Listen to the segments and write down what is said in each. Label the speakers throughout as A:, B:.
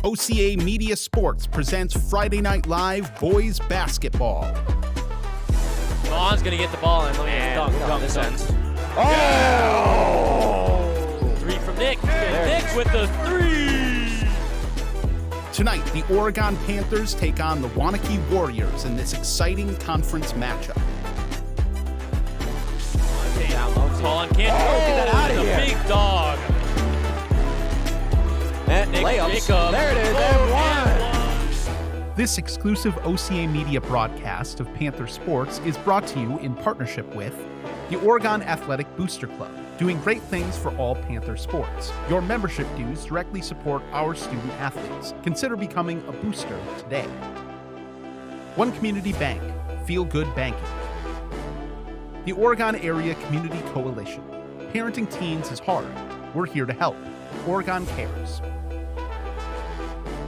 A: OCA Media Sports presents Friday Night Live Boys Basketball.
B: Vaughn's going to get the ball and let me dunk this end.
C: Oh!
B: Three from Nick. Nick with the three.
A: Tonight, the Oregon Panthers take on the Waunakee Warriors in this exciting conference matchup.
B: Ball on can't get that out of here. Big dog. And Nick Jacob.
C: There it is, and one.
A: This exclusive OCA Media broadcast of Panther Sports is brought to you in partnership with the Oregon Athletic Booster Club, doing great things for all Panther sports. Your membership dues directly support our student athletes. Consider becoming a booster today. One Community Bank, Feel Good Banking. The Oregon Area Community Coalition. Parenting teens is hard. We're here to help. Oregon Cares.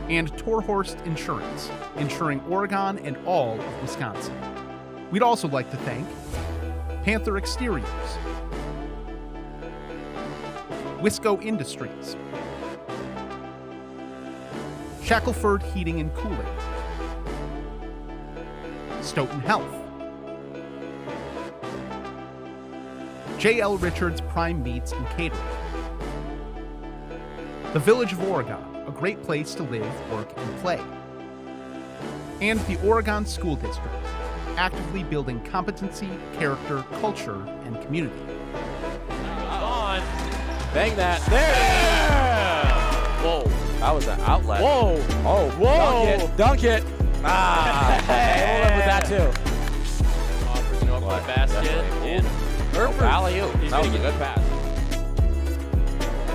A: And Torhorst Insurance, insuring Oregon and all of Wisconsin. We'd also like to thank Panther Exteriors, Wisco Industries, Shackelford Heating and Cooling, Stoughton Health, J.L. Richards Prime Meats and Catering, the Village of Oregon, a great place to live, work, and play, and the Oregon School District, actively building competency, character, culture, and community.
B: On. Bang that. There! Whoa. That was an outlet. Whoa. Oh, whoa. Dunk it. Ah. Hey. We'll live with that, too. Offers an open basket. And alley-oop. That was a good pass.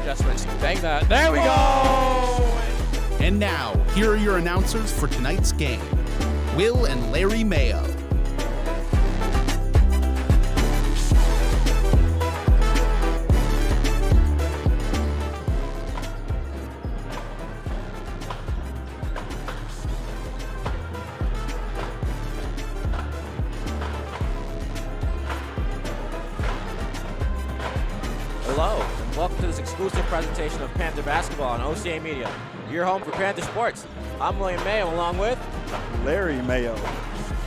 B: Adjustments. Bang that. There we go!
A: And now, here are your announcers for tonight's game, Will and Larry Mayo.
D: Hello, and welcome to this exclusive presentation of Panther Basketball on OCA Media, your home for Panther Sports. I'm William Mayo, along with
C: Larry Mayo,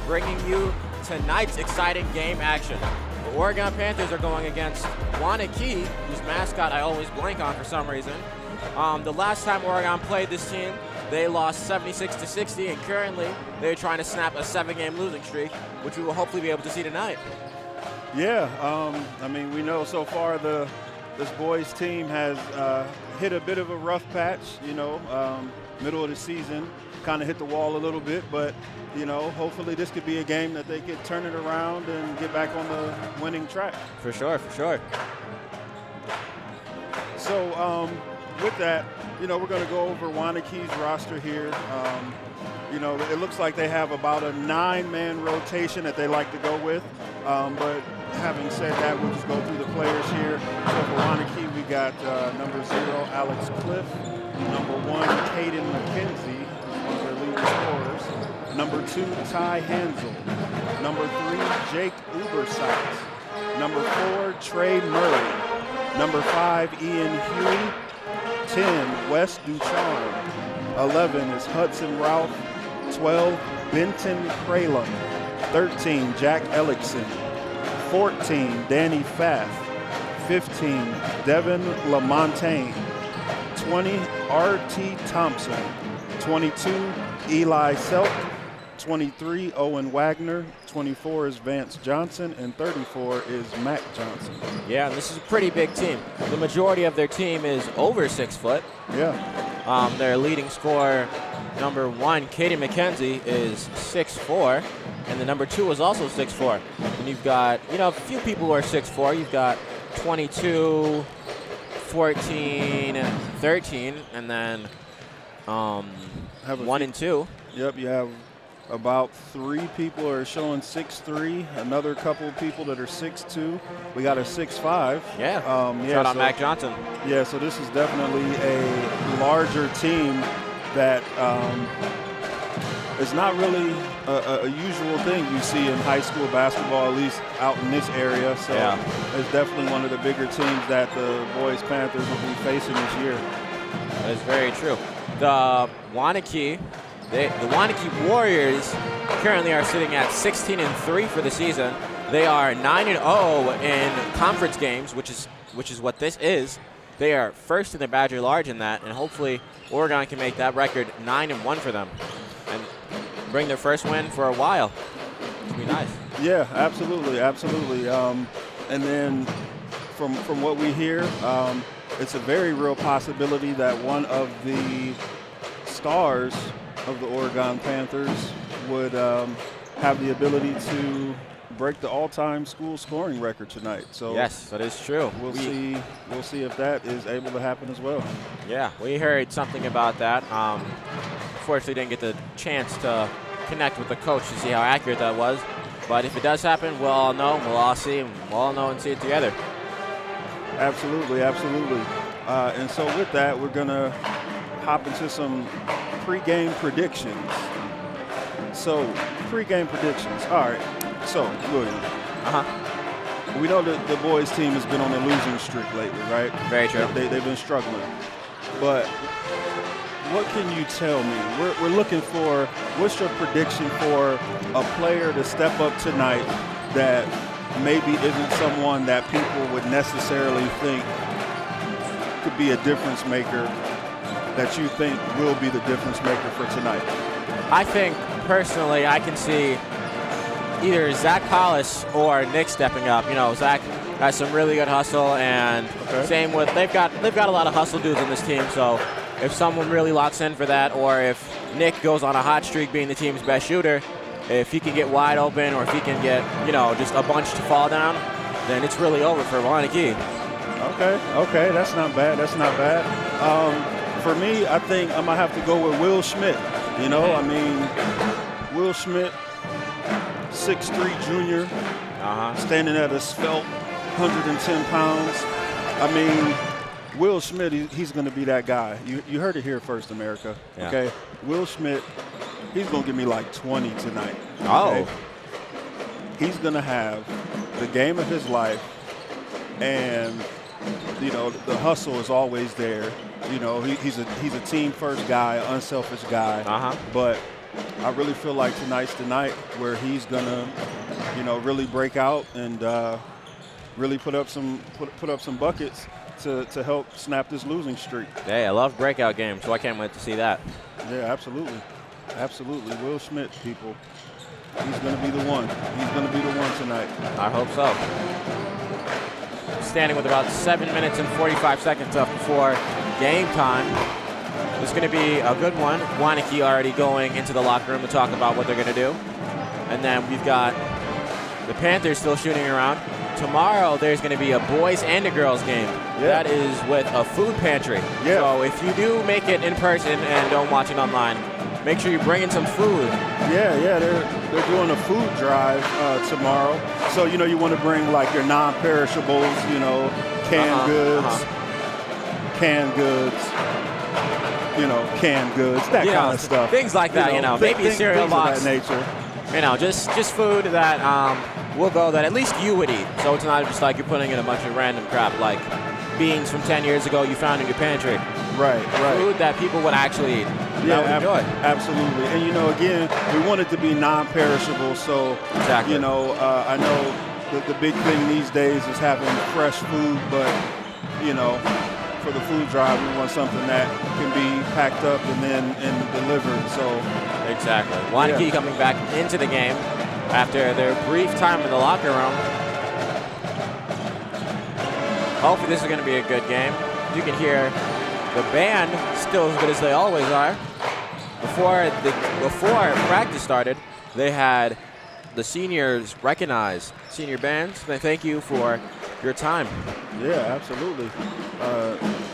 D: bringing you tonight's exciting game action. The Oregon Panthers are going against Waunakee, whose mascot I always blank on for some reason. The last time Oregon played this team, they lost 76-60, and currently they're trying to snap a 7-game losing streak, which we will hopefully be able to see tonight.
C: Yeah, I mean, we know so far this boys team has hit a bit of a rough patch, middle of the season, kind of hit the wall a little bit, but, hopefully this could be a game that they could turn it around and get back on the winning track.
D: For sure.
C: So with that, we're going to go over Waunakee's roster here. It looks like they have about a 9-man rotation that they like to go with, but having said that, we'll just go through the players here. So for Waunakee, we got number 0, Alex Cliff. Number 1, Caden McKenzie, one of their leading scorers. Number 2, Ty Hansel. Number 3, Jake Ubersite. Number 4, Trey Murray. Number 5, Ian Huey. 10, Wes Ducharme. 11 is Hudson Ralph. 12, Benton Cralum. 13, Jack Ellickson. 14, Danny Pfaff. 15, Devin LaMontagne. 20, R.T. Thompson. 22, Eli Selk. 23, Owen Wagner. 24 is Vance Johnson. And 34 is Mac Johnson.
D: Yeah, and this is a pretty big team. The majority of their team is over 6 foot.
C: Yeah.
D: Their leading scorer, number 1, Caden McKenzie, is 6'4", and the number 2 is also 6'4". And you've got, a few people who are 6'4". You've got 22, 14, 13, and then 1 and 2.
C: Yep, you have about 3 people are showing 6'3", another couple of people that are 6'2". We got a 6'5".
D: Yeah. Shout out Mac Johnson.
C: Yeah, so this is definitely a larger team that is not really a usual thing you see in high school basketball, at least out in this area. So it's definitely one of the bigger teams that the boys Panthers will be facing this year.
D: That is very true. The Waunakee Warriors currently are sitting at 16-3 for the season. They are 9-0 in conference games, which is what this is. They are first in the Badger Large in that, and hopefully Oregon can make that record 9-1 for them and bring their first win for a while. It'd be nice.
C: Yeah, absolutely. And then from what we hear, it's a very real possibility that one of the stars of the Oregon Panthers would have the ability to break the all-time school scoring record tonight. So
D: yes, that is true.
C: We'll see if that is able to happen as well.
D: Yeah, we heard something about that. Unfortunately, didn't get the chance to connect with the coach to see how accurate that was. But if it does happen, we'll all know, we'll all see, and we'll all know and see it together.
C: Absolutely. And so with that, we're going to hop into some pregame predictions. So, pregame predictions. All right. So, William. We know that the boys' team has been on a losing streak lately, right?
D: Very true.
C: They've been struggling. But what can you tell me? We're looking for, what's your prediction for a player to step up tonight that maybe isn't someone that people would necessarily think could be a difference maker, that you think will be the difference maker for tonight?
D: I think, personally, I can see either Zach Hollis or Nick stepping up. You know, Zach has some really good hustle, and same with, they've got a lot of hustle dudes on this team, so if someone really locks in for that, or if Nick goes on a hot streak being the team's best shooter, if he can get wide open, or if he can get, you know, just a bunch to fall down, then it's really over for Waunakee.
C: Okay, that's not bad. For me, I think I'm going to have to go with Will Schmidt. You know, I mean, Will Schmidt, 6'3" junior, standing at a svelte 110 pounds. I mean, Will Schmidt, he's going to be that guy. You heard it here first, America.
D: Yeah.
C: Okay, Will Schmidt, he's going to give me like 20 tonight.
D: Okay?
C: He's going to have the game of his life, and you know, the hustle is always there. You know, he's a team-first guy, unselfish guy. But I really feel like tonight's the night where he's gonna, you know, really break out and really put up some buckets to help snap this losing streak.
D: Hey, I love breakout games, so I can't wait to see that.
C: Yeah, absolutely. Will Schmidt, people. He's gonna be the one. He's gonna be the one tonight.
D: I hope so. Standing with about 7 minutes and 45 seconds left before game time. It's going to be a good one. Waunakee already going into the locker room to talk about what they're going to do. And then we've got the Panthers still shooting around. Tomorrow there's going to be a boys and a girls game.
C: Yeah.
D: That is with a food pantry.
C: Yeah.
D: So if you do make it in person and don't watch it online, make sure you bring in some food.
C: Yeah, they're doing a food drive tomorrow. So, you know, you want to bring like your non-perishables, you know, canned goods, that kind of stuff.
D: Things like that, you know, maybe a cereal box.
C: Of that nature.
D: You know, just food that will go that at least you would eat. So it's not just like you're putting in a bunch of random crap like beans from 10 years ago you found in your pantry.
C: Right.
D: Food that people would actually eat.
C: Yeah,
D: enjoy.
C: Absolutely. And, you know, again, we want it to be non-perishable. So,
D: exactly.
C: You know, I know the big thing these days is having fresh food, but, you know, for the food drive, we want something that can be packed up and delivered. So,
D: exactly. Waunakee coming back into the game after their brief time in the locker room. Hopefully this is going to be a good game. You can hear the band still as good as they always are. Before practice started, they had the seniors recognize senior bands. They thank you for your time.
C: Yeah, absolutely.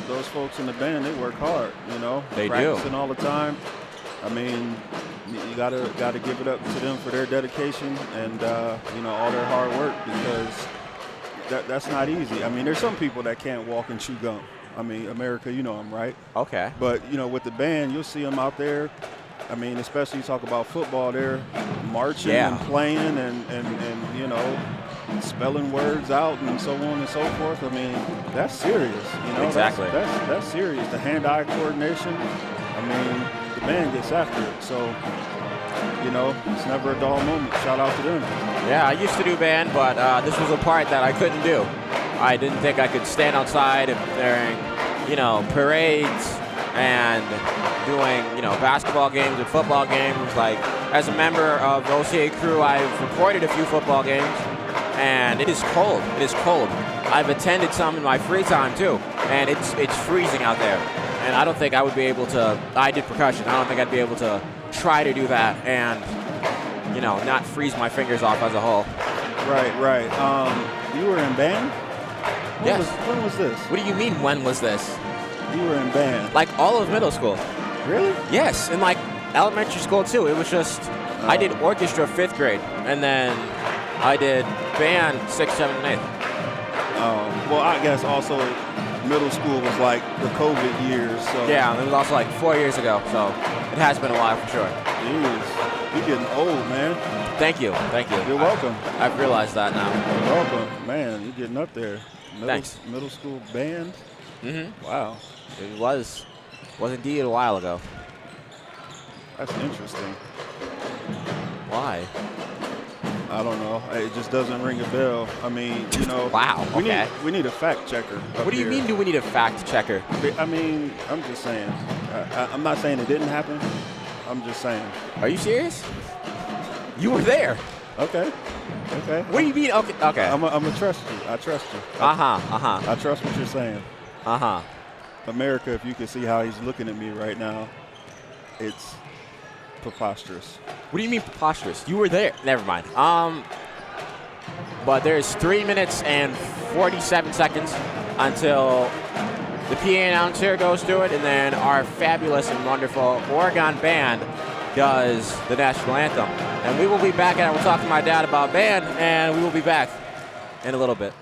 C: Those folks in the band, they work hard. You know,
D: they
C: practicing all the time. I mean, you gotta give it up to them for their dedication and you know, all their hard work, because that's not easy. I mean, there's some people that can't walk and chew gum. I mean, America, you know them, right?
D: Okay.
C: But, you know, with the band, you'll see them out there. I mean, especially you talk about football, they're marching and playing and you know, spelling words out and so on and so forth. I mean, that's serious. You know,
D: Exactly.
C: That's serious. The hand-eye coordination. I mean, the band gets after it. So, you know, it's never a dull moment. Shout out to them.
D: Yeah, I used to do band, but this was a part that I couldn't do. I didn't think I could stand outside during, you know, parades and doing, you know, basketball games and football games. Like, as a member of the OCA crew, I've recorded a few football games, and it is cold. It is cold. I've attended some in my free time too, and it's freezing out there. And I don't think I would be able to. I did percussion. I don't think I'd be able to try to do that and, you know, not freeze my fingers off as a whole.
C: Right. You were in band?
D: Yes.
C: When was this?
D: What do you mean, when was this?
C: You were in band.
D: Like all of middle school.
C: Really?
D: Yes, and like elementary school too. It was just, I did orchestra 5th grade, and then I did band 6th, 7th, and 8th.
C: Well, I guess also middle school was like the COVID years. So
D: Yeah, it was also like 4 years ago, so it has been a while for sure.
C: Jeez, you're getting old, man.
D: Thank you.
C: You're welcome.
D: I've realized that now.
C: You're welcome, man. You're getting up there.
D: Thanks.
C: Middle school band.
D: Mm-hmm.
C: Wow,
D: It was indeed a while ago.
C: that's interesting.
D: Why?
C: I don't know. It just doesn't ring a bell. I mean, you know.
D: Wow, okay.
C: We need a fact checker.
D: What do you mean, do we need a fact checker?
C: I mean, I'm just saying. I'm not saying it didn't happen. I'm just saying.
D: Are you serious? You were there.
C: Okay.
D: What do you mean? Okay.
C: I'm gonna trust you. I trust you.
D: Uh-huh.
C: I trust what you're saying.
D: Uh-huh.
C: America, if you can see how he's looking at me right now, it's preposterous.
D: What do you mean preposterous? You were there. Never mind. But there's 3 minutes and 47 seconds until the PA announcer goes through it, and then our fabulous and wonderful Oregon band does the national anthem. And we will be back, and I will talk to my dad about band, and we will be back in a little bit.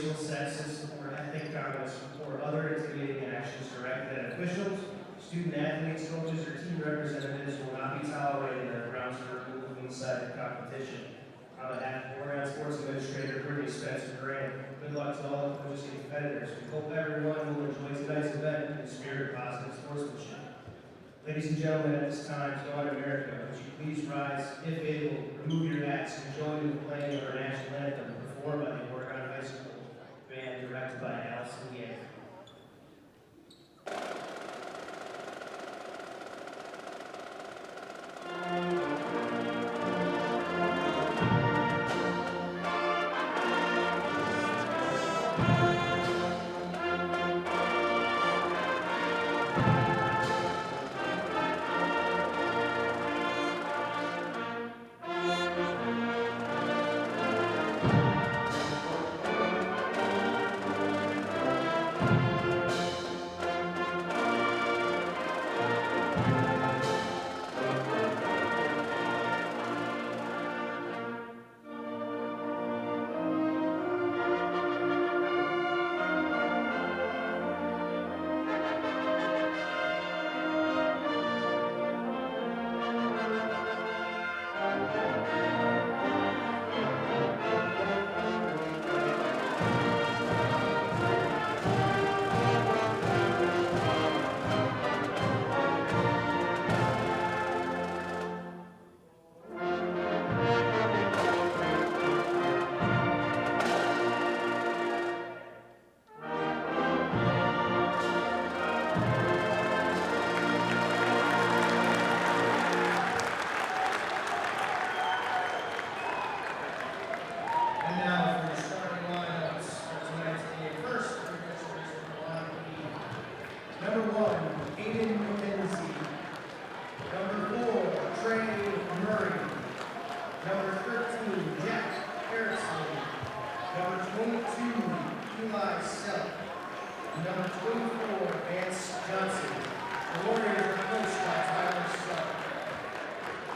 E: racial, sexist, or ethnic comments or other intimidating actions directed at officials, student athletes, coaches, or team representatives will not be tolerated and are grounds for removal from the site of competition. On behalf of Oregon Sports Administrator Brittany Spencer Grant, good luck to all the coaches and competitors. We hope everyone will enjoy tonight's event in the spirit of positive sportsmanship. Ladies and gentlemen, at this time, to honor America, would you please rise, if able, remove your hats, and join in the playing of our national anthem performed by the Oregon High School band directed by Allison Yang.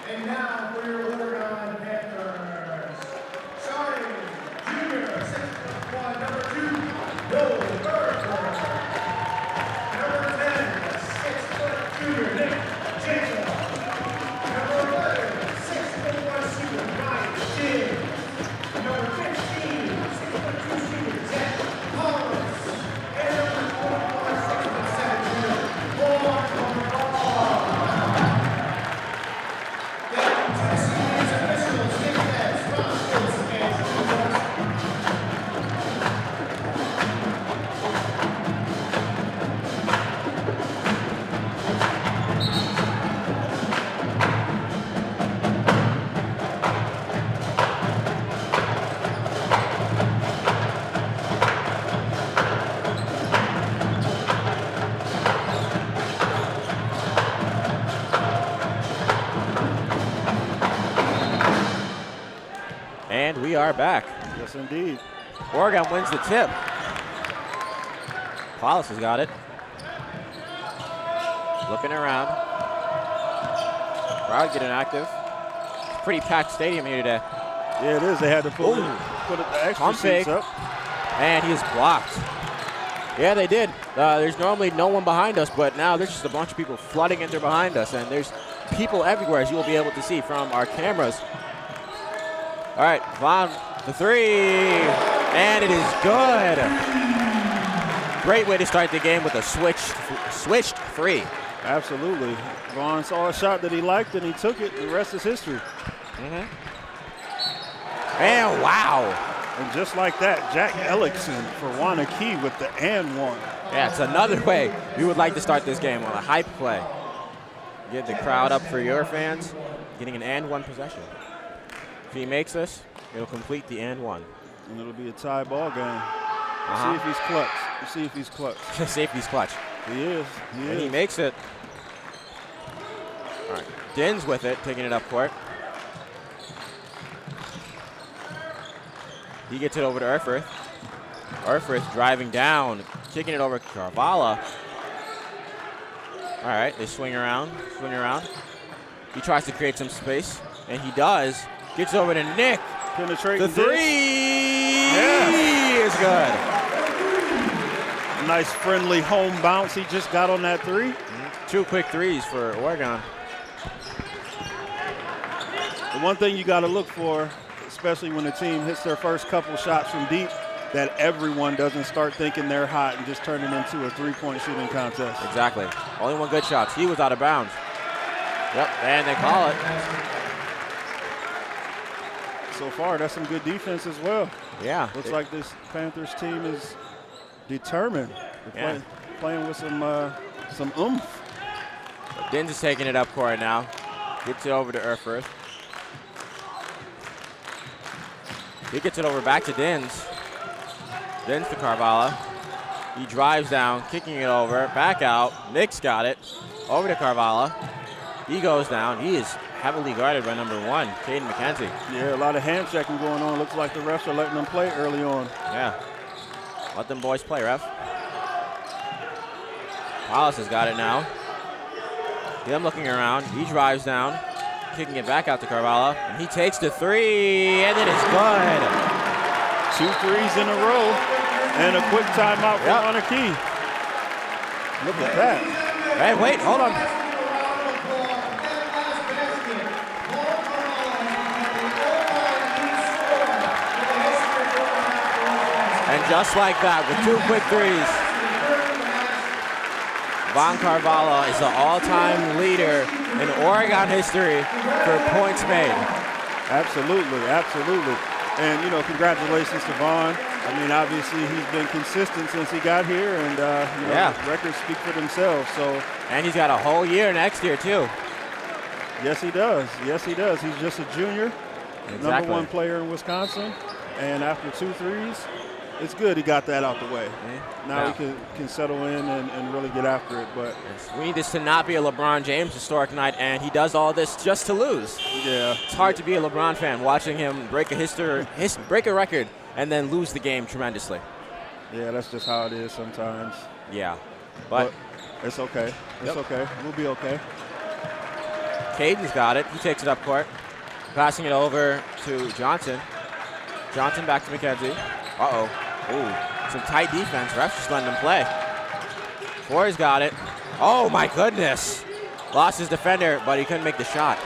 E: And now for your Oregon Panthers, starting junior 6'1", number 2, Will Mayo. Number 10, 6' junior Nick Jacob. Number 11, 6'1" senior Ryan Shinn. Number 15, 6'2" senior Zach Collins. And number 21, 6'7" junior Waunakee Warriors.
D: And we are back.
C: Yes, indeed.
D: Oregon wins the tip. Paulus has got it. Looking around. Crowd getting active. It's a pretty packed stadium here today.
C: Yeah, it is. They had to put the extra seats up.
D: And he is blocked. Yeah, they did. There's normally no one behind us, but now there's just a bunch of people flooding in there behind us, and there's people everywhere, as you will be able to see from our cameras. All right, Vaughn, the three, and it is good. Great way to start the game with a switched three.
C: Absolutely. Vaughn saw a shot that he liked, and he took it. The rest is history.
D: And wow.
C: And just like that, Jack Ellickson for Waunakee with the and one.
D: Yeah, it's another way you would like to start this game on a hype play. Get the crowd up for your fans, getting an and one possession. If he makes this, it'll complete the and one.
C: And it'll be a tie ball game. See if he's clutch. See if he's clutch.
D: See if he's clutch.
C: He is.
D: And he makes it. All right, Din's with it, taking it up court. He gets it over to Erfurth. Erfurth driving down, kicking it over to Carvalho. All right, they swing around. He tries to create some space, and he does. Gets over to Nick.
C: Penetrating
D: the three. Yes.
B: is good.
C: Nice friendly home bounce. He just got on that three.
D: 2 quick threes for Oregon.
C: The one thing you got to look for, especially when the team hits their first couple shots from deep, that everyone doesn't start thinking they're hot and just turn it into a three-point shooting contest.
D: Exactly. Only one good shot. He was out of bounds. Yep, and they call it.
C: So far, that's some good defense as well.
D: Yeah.
C: Looks like this Panthers team is determined. They're playing with some oomph.
D: Dins is taking it up court now. Gets it over to Erfurth. He gets it over back to Dins. Dins to Carvalho. He drives down, kicking it over, back out. Nick's got it. Over to Carvalho. He goes down. He is heavily guarded by number 1, Caden McKenzie.
C: Yeah, a lot of hand checking going on. Looks like the refs are letting them play early on.
D: Yeah. Let them boys play, ref. Hollis has got it now. Him looking around. He drives down, kicking it back out to Carvalho. And he takes the three, and it is good.
C: 2 threes in a row, and a quick timeout for Waunakee. Look at that.
D: Hey, wait, hold on. And just like that, with 2 quick threes, Von Carvalho is the all-time leader in Oregon history for points made.
C: Absolutely, absolutely. And, you know, congratulations to Vaughn. I mean, obviously he's been consistent since he got here, and, records speak for themselves. So,
D: and he's got a whole year next year, too.
C: Yes, he does. Yes, he does. He's just a junior, number 1 player in Wisconsin. And after 2 threes, it's good he got that out the way. Now he can settle in and really get after it. But
D: we need this to not be a LeBron James historic night, and he does all this just to lose.
C: Yeah,
D: it's hard to be a LeBron fan watching him break a break a record and then lose the game tremendously.
C: Yeah, that's just how it is sometimes.
D: Yeah, but
C: it's okay. It's okay. We'll be okay.
D: Caden's got it. He takes it up court, passing it over to Johnson. Johnson back to McKenzie. Uh-oh. Ooh, some tight defense. Refs just letting him play. Forey's got it. Oh, my goodness. Lost his defender, but he couldn't make the shot.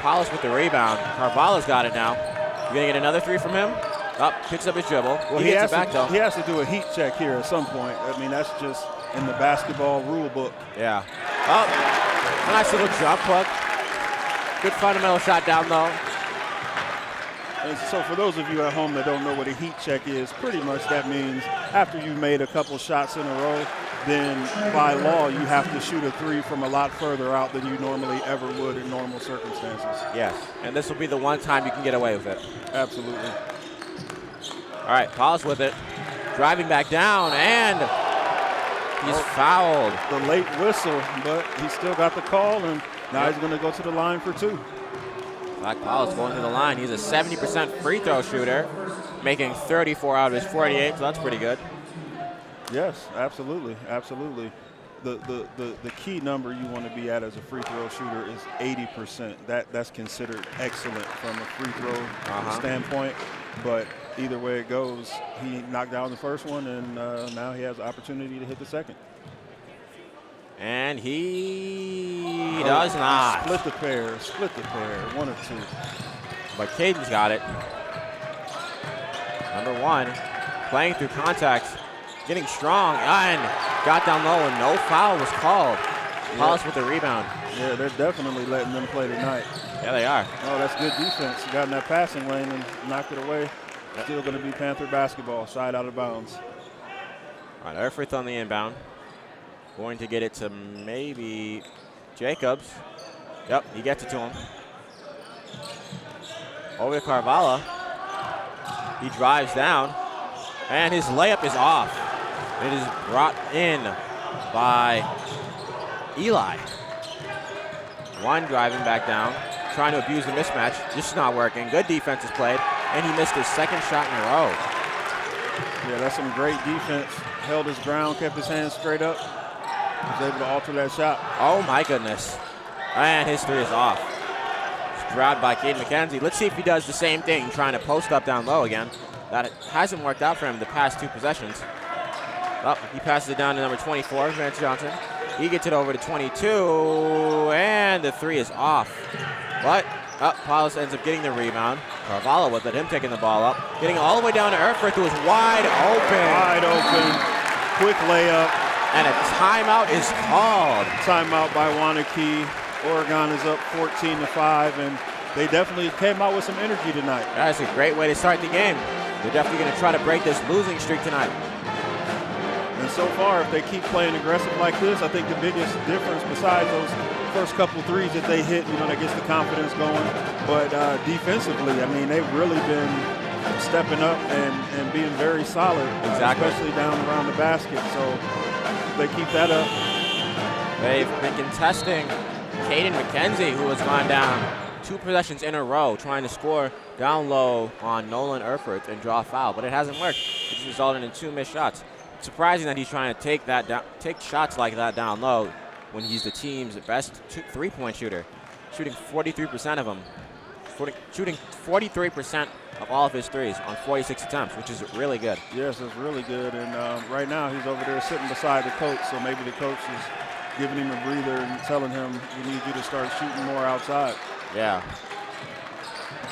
D: Hollis with the rebound. Carvalho's got it now. You going to get another 3 from him? Up, picks up his dribble.
C: Well,
D: he gets it back, though.
C: He has to do a heat check here at some point. I mean, that's just in the basketball rule book.
D: Yeah. Oh, a nice little jump hook. Good fundamental shot down low.
C: And so for those of you at home that don't know what a heat check is, pretty much that means after you've made a couple shots in a row, then by law you have to shoot a 3 from a lot further out than you normally ever would in normal circumstances.
D: Yes, and this will be the one time you can get away with it.
C: Absolutely.
D: All right, Hollis with it. Driving back down, and he's fouled.
C: The late whistle, but he still got the call, and now he's going to go to the line for 2.
D: Black Hollis going to the line. He's a 70% free throw shooter, making 34 out of his 48, so that's pretty good.
C: Yes, absolutely, absolutely. The key number you want to be at as a free throw shooter is 80%. That's considered excellent from a free throw standpoint. But either way it goes, he knocked down the first one, and now he has the opportunity to hit the second.
D: And he does not.
C: Split the pair, 1 or 2.
D: But Caden's got it. Number 1, playing through contact, getting strong, and got down low, and no foul was called. Hollis with the rebound.
C: Yeah, they're definitely letting them play tonight.
D: Yeah, they are.
C: Oh, that's good defense. Got in that passing lane and knocked it away. Still going to be Panther basketball, side out of bounds.
D: All right, Erfurth on the inbound. Going to get it to maybe Jacobs. Yep, he gets it to him. Over to Carvalho. He drives down, and his layup is off. It is brought in by Eli. 1 driving back down, trying to abuse the mismatch. Just not working. Good defense is played, and he missed his 2nd shot in a row.
C: Yeah, that's some great defense. Held his ground, kept his hands straight up. Was able to alter that shot.
D: Oh, my goodness. And his 3 is off. It's grabbed by Caden McKenzie. Let's see if he does the same thing, trying to post up down low again. that hasn't worked out for him the past 2 possessions. Oh, he passes it down to number 24, Vance Johnson. He gets it over to 22, and the 3 is off. But Paulus ends up getting the rebound. Carvalho with it, him taking the ball up, getting all the way down to Erfurth, who was wide open.
C: Wide open, quick layup.
D: And a timeout is called.
C: Timeout by Waunakee. Oregon is up 14-5, and they definitely came out with some energy tonight.
D: That's a great way to start the game. They're definitely going to try to break this losing streak tonight.
C: And so far, if they keep playing aggressive like this, I think the biggest difference besides those first couple threes that they hit, that gets the confidence going. But defensively, I mean, they've really been stepping up and being very solid,
D: exactly.
C: Especially down around the basket. So if they keep that up.
D: They've been contesting Caden McKenzie, who has gone down 2 possessions in a row, trying to score down low on Nolan Erfurth and draw a foul, but it hasn't worked. It's resulted in 2 missed shots. It's surprising that he's trying to take shots like that down low when he's the team's best 3-point shooter, shooting 43% of them, shooting 43% of all of his threes on 46 attempts, which is really good.
C: Yes, it's really good. And right now he's over there sitting beside the coach, so maybe the coach is giving him a breather and telling him, we need you to start shooting more outside.
D: Yeah.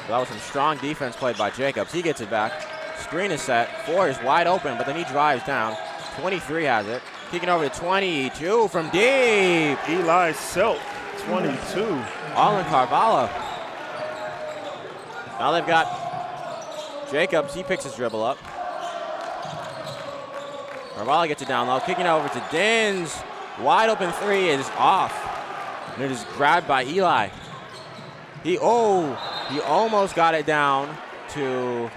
D: So that was some strong defense played by Jacobs. He gets it back. Screen is set. 4 is wide open, but then he drives down. 23 has it. Kicking over to 22 from deep.
C: Eli Selk, 22.
D: All in Carvalho. Now they've got Jacobs. He picks his dribble up. Carvalho gets it down low. Kicking over to Dins. Wide open 3 is off. And it is grabbed by Eli. He almost got it down to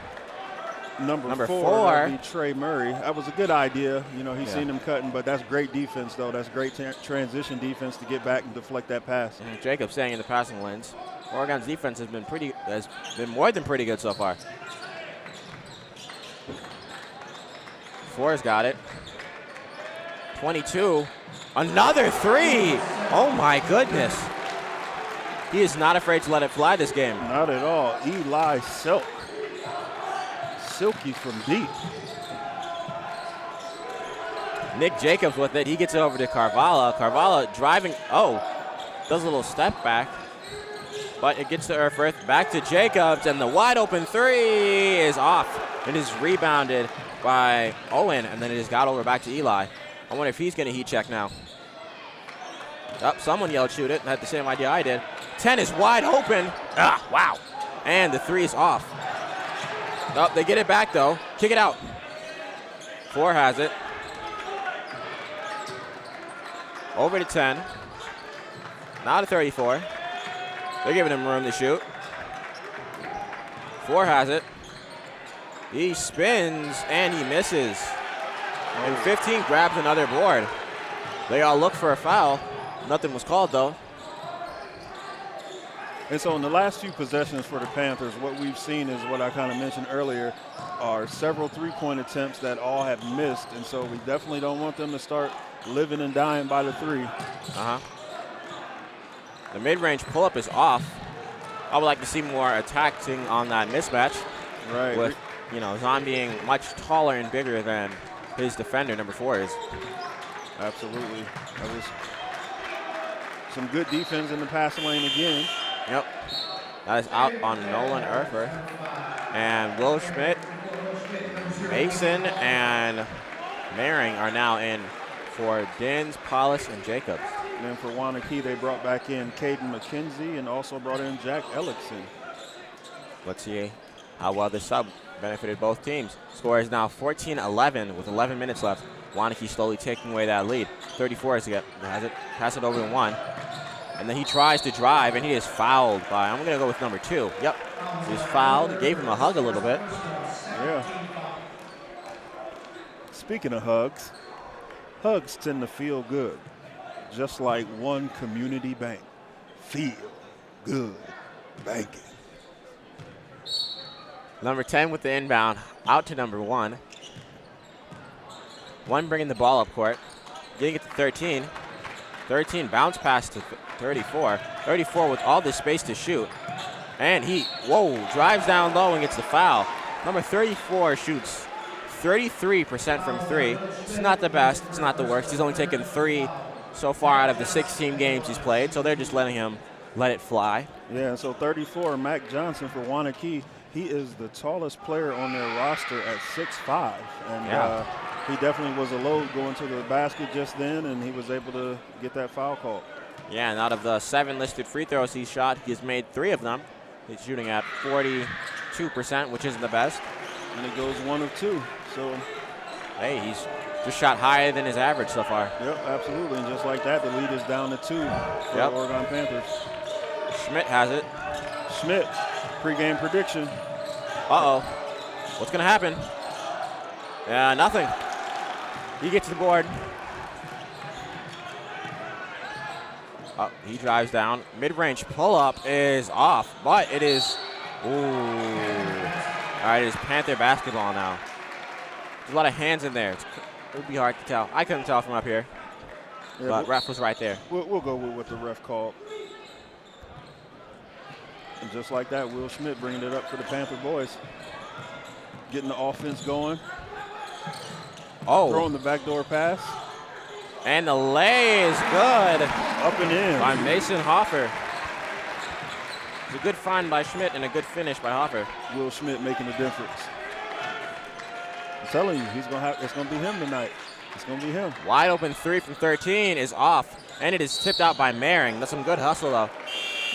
D: number 4.
C: That'd be Trey Murray. That was a good idea. He's seen him cutting, but that's great defense, though. That's great transition defense to get back and deflect that pass.
D: And Jacobs staying in the passing lanes. Oregon's defense has been more than pretty good so far. 4's got it. 22. Another 3. Oh my goodness. He is not afraid to let it fly this game.
C: Not at all. Eli Selk. Silky from deep.
D: Nick Jacobs with it. He gets it over to Carvalho. Carvalho driving. Does a little step back. But it gets to Erfurth. Back to Jacobs. And the wide open 3 is off. It is rebounded by Owen. And then it just got over back to Eli. I wonder if he's going to heat check now. Someone yelled shoot it. Had the same idea I did. 10 is wide open. Wow. And the 3 is off. They get it back, though. Kick it out. 4 has it. Over to 10. Now to 34. They're giving him room to shoot. 4 has it. He spins, and he misses. And 15 grabs another board. They all look for a foul. Nothing was called, though.
C: And so in the last few possessions for the Panthers, what we've seen is what I kind of mentioned earlier, are several 3-point attempts that all have missed. And so we definitely don't want them to start living and dying by the 3.
D: The mid-range pull-up is off. I would like to see more attacking on that mismatch.
C: Right.
D: With, Zahn being much taller and bigger than his defender, number 4 is.
C: Absolutely. That was some good defense in the passing lane again.
D: Yep. That is out on Nolan Erfurth. And Will Schmidt, Mason, and Maring are now in for Dins, Paulus, and Jacobs.
C: And then for Waunakee, they brought back in Caden McKenzie and also brought in Jack Ellickson.
D: Let's see how well this sub benefited both teams. Score is now 14-11 with 11 minutes left. Waunakee slowly taking away that lead. 34 has it. Pass it over to 1. And then he tries to drive, and he is fouled by, I'm going to go with number 2. Yep. He's fouled. Gave him a hug a little bit.
C: Yeah. Speaking of hugs, hugs tend to feel good. Just like One Community Bank. Feel good banking.
D: Number 10 with the inbound. Out to number 1. 1 bringing the ball up court. Getting it to 13. 13 bounce pass to 34. 34 with all this space to shoot. And he, drives down low and gets the foul. Number 34 shoots 33% from 3. It's not the best. It's not the worst. He's only taken 3 so far out of the 16 games he's played, so they're just letting him let it fly.
C: Yeah, so 34, Mac Johnson for Waunakee. He is the tallest player on their roster at 6'5", and he definitely was a load going to the basket just then, and he was able to get that foul call.
D: Yeah, and out of the 7 listed free throws he shot, he's made 3 of them. He's shooting at 42%, which isn't the best.
C: And he goes 1 of 2. So,
D: hey, he's just shot higher than his average so far.
C: Yep, absolutely. And just like that, the lead is down to 2 for the Oregon Panthers.
D: Schmidt has it.
C: Schmidt, pregame prediction.
D: Uh-oh. What's going to happen? Yeah, nothing. He gets the board. Oh, he drives down. Mid-range pull-up is off, but it is, ooh. All right, it is Panther basketball now. There's a lot of hands in there. It would be hard to tell. I couldn't tell from up here, but ref was right there.
C: We'll go with what the ref called. And just like that, Will Schmidt bringing it up for the Panther boys. Getting the offense going.
D: Oh.
C: Throwing the backdoor pass.
D: And the lay is good.
C: Up and in.
D: By Mason Hoffer. It's a good find by Schmidt and a good finish by Hoffer.
C: Will Schmidt making a difference. I'm telling you, it's gonna be him tonight. It's gonna be him.
D: Wide open 3 from 13 is off, and it is tipped out by Maring. That's some good hustle though.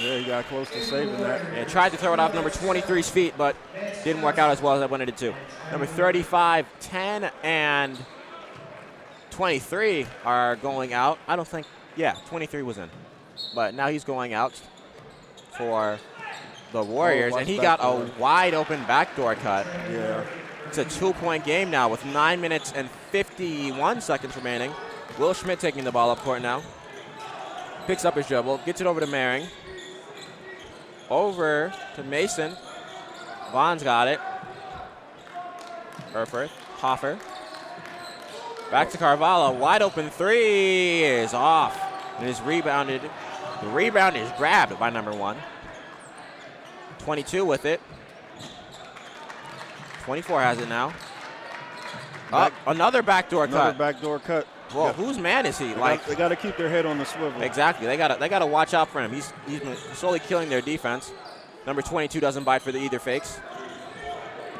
C: Yeah, he got close to saving that.
D: Yeah, tried to throw it off number 23's feet, but didn't work out as well as I wanted it to. Number 35, 10, and 23 are going out. I don't think, 23 was in. But now he's going out for the Warriors, and he got a wide open backdoor cut.
C: Yeah.
D: It's a 2-point game now with 9 minutes and 51 seconds remaining. Will Schmidt taking the ball up court now. Picks up his dribble, gets it over to Maring. Over to Mason. Vaughn's got it. Erfurth, Hoffer. Back to Carvalho. Wide open 3 is off. It is rebounded. The rebound is grabbed by number 1. 22 with it. 24 has it now. Another backdoor cut.
C: Another backdoor cut.
D: Well, whose man is he?
C: They got to keep their head on the swivel.
D: Exactly. They got to watch out for him. He's been slowly killing their defense. Number 22 doesn't bite for the either fakes.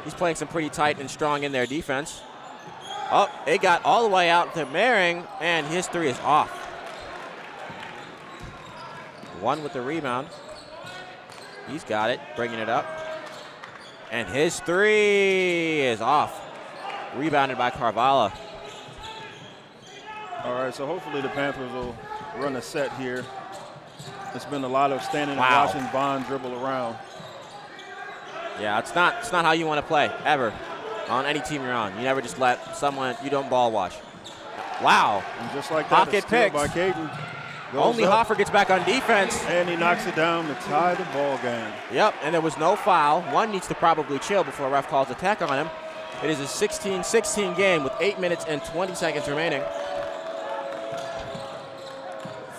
D: He's playing some pretty tight and strong in their defense. Oh, it got all the way out to Maring, and his 3 is off. 1 with the rebound. He's got it, bringing it up. And his 3 is off. Rebounded by Carvalho.
C: All right, so hopefully the Panthers will run a set here. It's been a lot of standing and watching Vaughn dribble around.
D: Yeah, it's not how you want to play, ever, on any team you're on. You never just let someone, you don't ball watch. Wow.
C: And just like that,
D: Pocket picks.
C: By Caden.
D: Only Hoffer gets back on defense.
C: And he knocks it down to tie the ball game.
D: Yep, and there was no foul. One needs to probably chill before a ref calls attack on him. It is a 16-16 game with 8 minutes and 20 seconds remaining.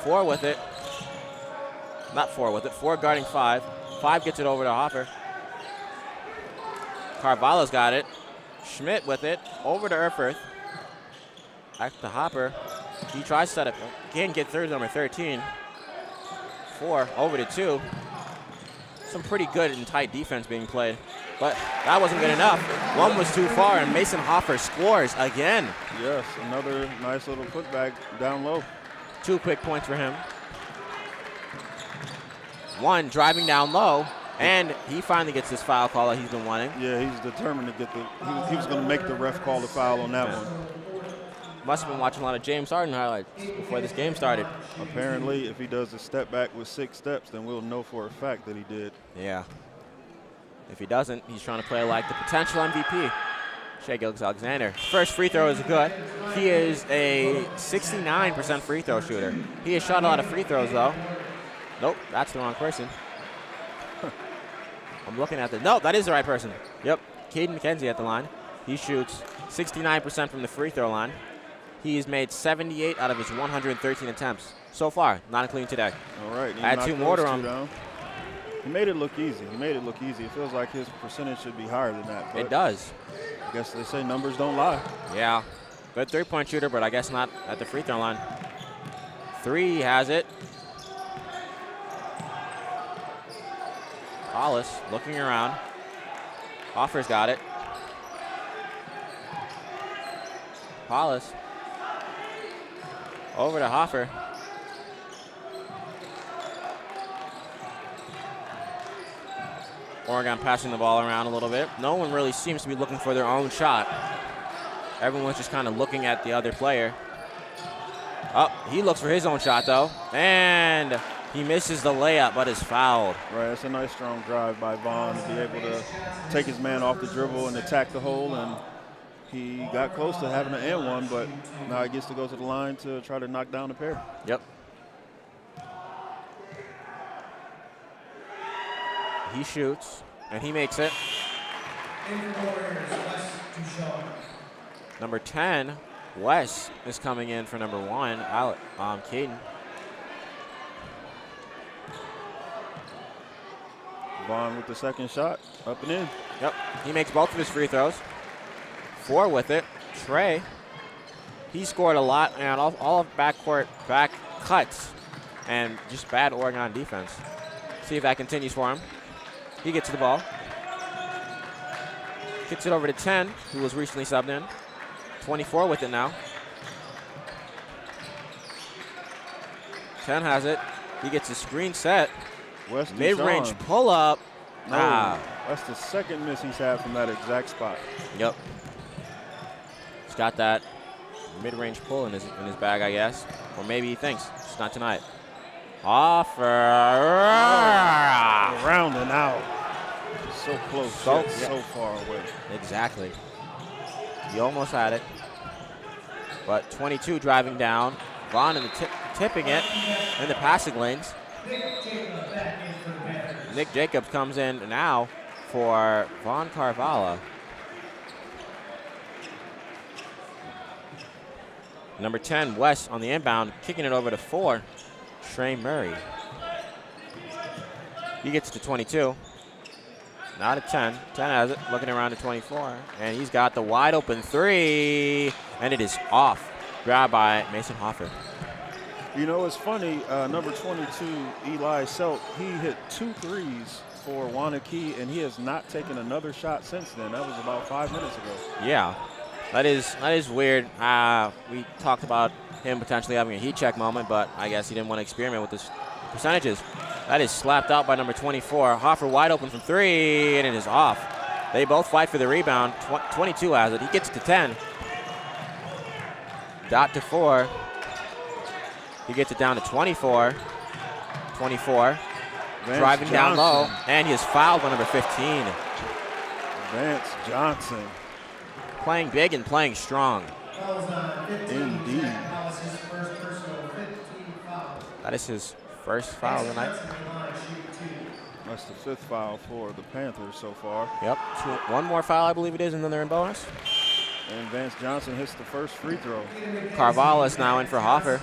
D: 4 with it. Not 4 with it. 4 guarding 5. 5 gets it over to Hoffer. Carvalho's got it. Schmidt with it. Over to Erfurth. Back to Hopper. He tries to set up. Can't get third, number 13. 4 over to 2. Some pretty good and tight defense being played. But that wasn't good enough. 1 was too far, and Mason Hoffer scores again.
C: Yes, another nice little putback down low.
D: 2 quick points for him. 1 driving down low, and he finally gets this foul call that he's been wanting.
C: Yeah, he's determined to get he was going to make the ref call the foul on that one.
D: Must have been watching a lot of James Harden highlights before this game started.
C: Apparently, if he does a step back with 6 steps, then we'll know for a fact that he did.
D: Yeah. If he doesn't, he's trying to play like the potential MVP, Shai Gilgeous-Alexander. First free throw is good. He is a 69% free throw shooter. He has shot a lot of free throws, though. Nope, that's the wrong person. I'm looking at no, that is the right person. Yep, Caden McKenzie at the line. He shoots 69% from the free throw line. He has made 78 out of his 113 attempts so far, not including today.
C: All right.
D: Add 2 more to him.
C: He made it look easy. It feels like his percentage should be higher than that.
D: It does.
C: I guess they say numbers don't lie.
D: Yeah. Good three-point shooter, but I guess not at the free throw line. 3 has it. Hollis looking around. Hoffer's got it. Hollis over to Hoffer. Oregon passing the ball around a little bit. No one really seems to be looking for their own shot. Everyone's just kind of looking at the other player. Oh, he looks for his own shot, though. And he misses the layup, but is fouled.
C: Right, it's a nice strong drive by Vaughn to be able to take his man off the dribble and attack the hole. And he got close to having an and one, but now he gets to go to the line to try to knock down a pair.
D: Yep. He shoots, and he makes it. Number 10, Wes, is coming in for number 1, Caden.
C: Vaughn with the second shot, up and in.
D: Yep, he makes both of his free throws. 4 with it. Trey, he scored a lot, and all of backcourt back cuts, and just bad Oregon defense. See if that continues for him. He gets the ball. Gets it over to 10, who was recently subbed in. 24 with it now. 10 has it. He gets a screen set. Mid-range pull-up.
C: No, that's the second miss he's had from that exact spot.
D: Yep. He's got that mid-range pull in his bag, I guess. Or maybe he thinks it's not tonight. Offer.
C: Rounding out. So close, so far away.
D: Exactly. He almost had it. But 22 driving down. Vaughn in the tipping it in the passing lanes. Nick Jacobs comes in now for Vaughn Carvalho. Number 10, Wes on the inbound, kicking it over to 4, Trey Murray. He gets to 22. Not a 10. 10 has it, looking around to 24. And he's got the wide open 3, and it is off. Grabbed by Mason Hoffer.
C: You know, it's funny, number 22, Eli Selk, he hit 2 threes for Waunakee, and he has not taken another shot since then. That was about 5 minutes ago.
D: Yeah, that is weird. We talked about him potentially having a heat check moment, but I guess he didn't want to experiment with his percentages. That is slapped out by number 24. Hoffer wide open from 3, and it is off. They both fight for the rebound. 22 has it. He gets to 10. Dot to 4. He gets it down to 24. 24. Driving down low, and he is fouled by number 15.
C: Vance Johnson.
D: Playing big and playing strong.
C: Indeed.
D: That is his first foul tonight.
C: That's the 5th foul for the Panthers so far.
D: Yep. One more foul, I believe it is, and then they're in bonus.
C: And Vance Johnson hits the first free throw.
D: Carvalho is now in for Hoffer.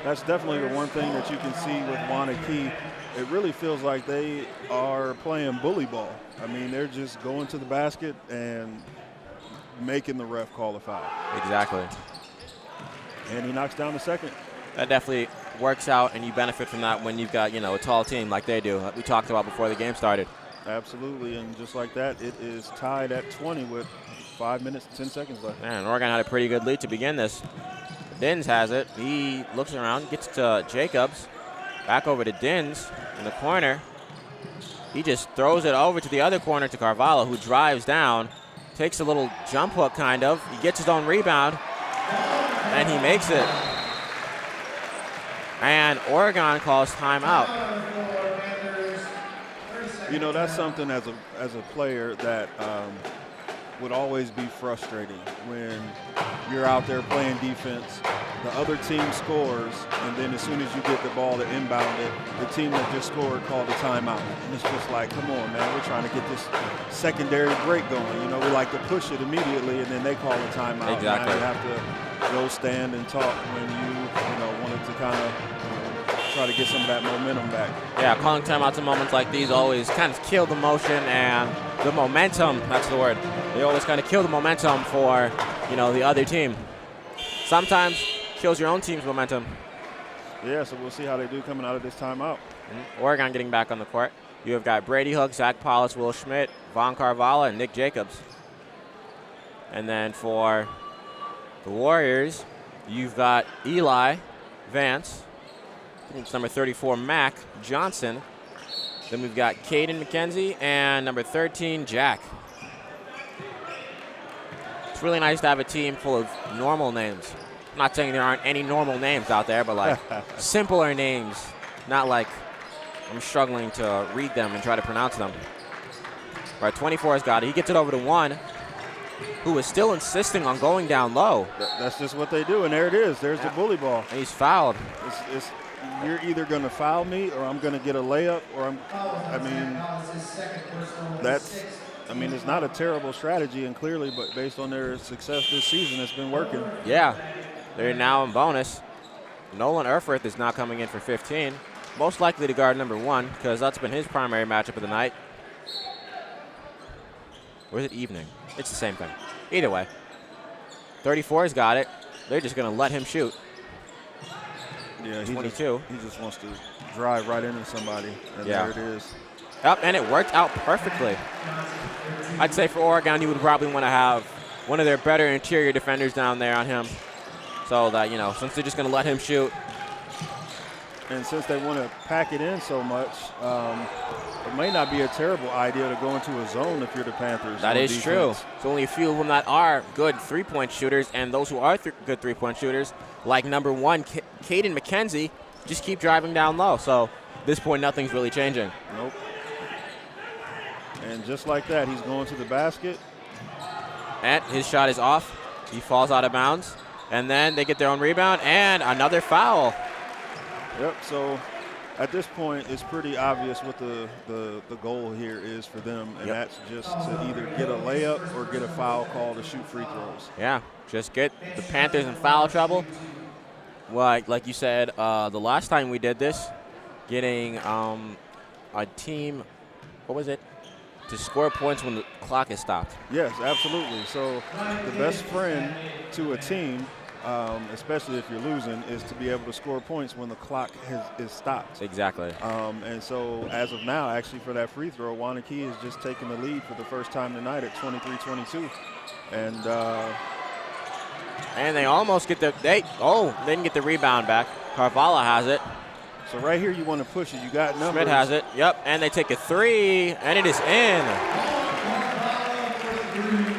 C: That's definitely the one thing that you can see with Waunakee. It really feels like they are playing bully ball. I mean, they're just going to the basket and making the ref call a foul.
D: Exactly.
C: And he knocks down the second.
D: That definitely works out, and you benefit from that when you've got, a tall team like they do. We talked about before the game started.
C: Absolutely, and just like that, it is tied at 20 with 5 minutes and 10 seconds left.
D: Man, Oregon had a pretty good lead to begin this. Dins has it. He looks around, gets to Jacobs. Back over to Dins in the corner. He just throws it over to the other corner to Carvalho, who drives down, takes a little jump hook kind of. He gets his own rebound, and he makes it. And Oregon calls timeout.
C: You know, that's something as a player that would always be frustrating when you're out there playing defense, the other team scores, and then as soon as you get the ball to inbound it, the team that just scored called a timeout. And it's just like, come on, man, we're trying to get this secondary break going. We like to push it immediately, and then they call a timeout.
D: Exactly.
C: Now you have to go stand and talk when you wanted to kind of try to get some of that momentum back.
D: Yeah, calling timeouts in moments like these always kind of kill the motion and the momentum. That's the word. They always kind of kill the momentum for, the other team. Sometimes kills your own team's momentum.
C: Yeah, so we'll see how they do coming out of this timeout.
D: Oregon getting back on the court. You have got Brady Hook, Zach Paulus, Will Schmidt, Von Carvalho, and Nick Jacobs. And then for the Warriors, you've got Eli Vance. It's number 34, Mac Johnson. Then we've got Caden McKenzie and number 13, Jack. It's really nice to have a team full of normal names. I'm not saying there aren't any normal names out there, but like simpler names, not like I'm struggling to read them and try to pronounce them. All right, 24 has got it. He gets it over to 1, who is still insisting on going down low.
C: That's just what they do, and there it is. There's the bully ball.
D: And he's fouled.
C: You're either going to foul me or I'm going to get a layup, or it's not a terrible strategy, and clearly, but based on their success this season, it's been working.
D: Yeah, they're now in bonus. Nolan Erfurth is now coming in for 15. Most likely to guard number 1, because that's been his primary matchup of the night. Or is it evening? It's the same thing. Either way, 34's got it. They're just going to let him shoot.
C: Yeah,
D: 22.
C: He just wants to drive right into somebody, and there it is.
D: Yep, and it worked out perfectly. I'd say for Oregon, you would probably want to have one of their better interior defenders down there on him, so that, since they're just going to let him shoot.
C: And since they want to pack it in so much, it may not be a terrible idea to go into a zone if you're the Panthers.
D: That is true. There's only a few of them that are good three-point shooters, and those who are good three-point shooters, like number 1, Caden McKenzie, just keep driving down low. So at this point, nothing's really changing.
C: Nope. And just like that, he's going to the basket.
D: And his shot is off. He falls out of bounds. And then they get their own rebound, and another foul.
C: Yep, so at this point, it's pretty obvious what the goal here is for them, and that's just to either get a layup or get a foul call to shoot free throws.
D: Yeah, just get the Panthers in foul trouble. Like you said, the last time we did this, getting a team, what was it, to score points when the clock is stopped.
C: Yes, absolutely. So the best friend to a team, especially if you're losing, is to be able to score points when the clock is stopped.
D: Exactly.
C: And so as of now, actually, for that free throw, Waunakee is just taking the lead for the first time tonight at 23-22.
D: And they almost get they didn't get the rebound back. Carvalho has it.
C: So right here, you want to push it. You got numbers.
D: Schmidt has it. Yep, and they take a 3, and it is in.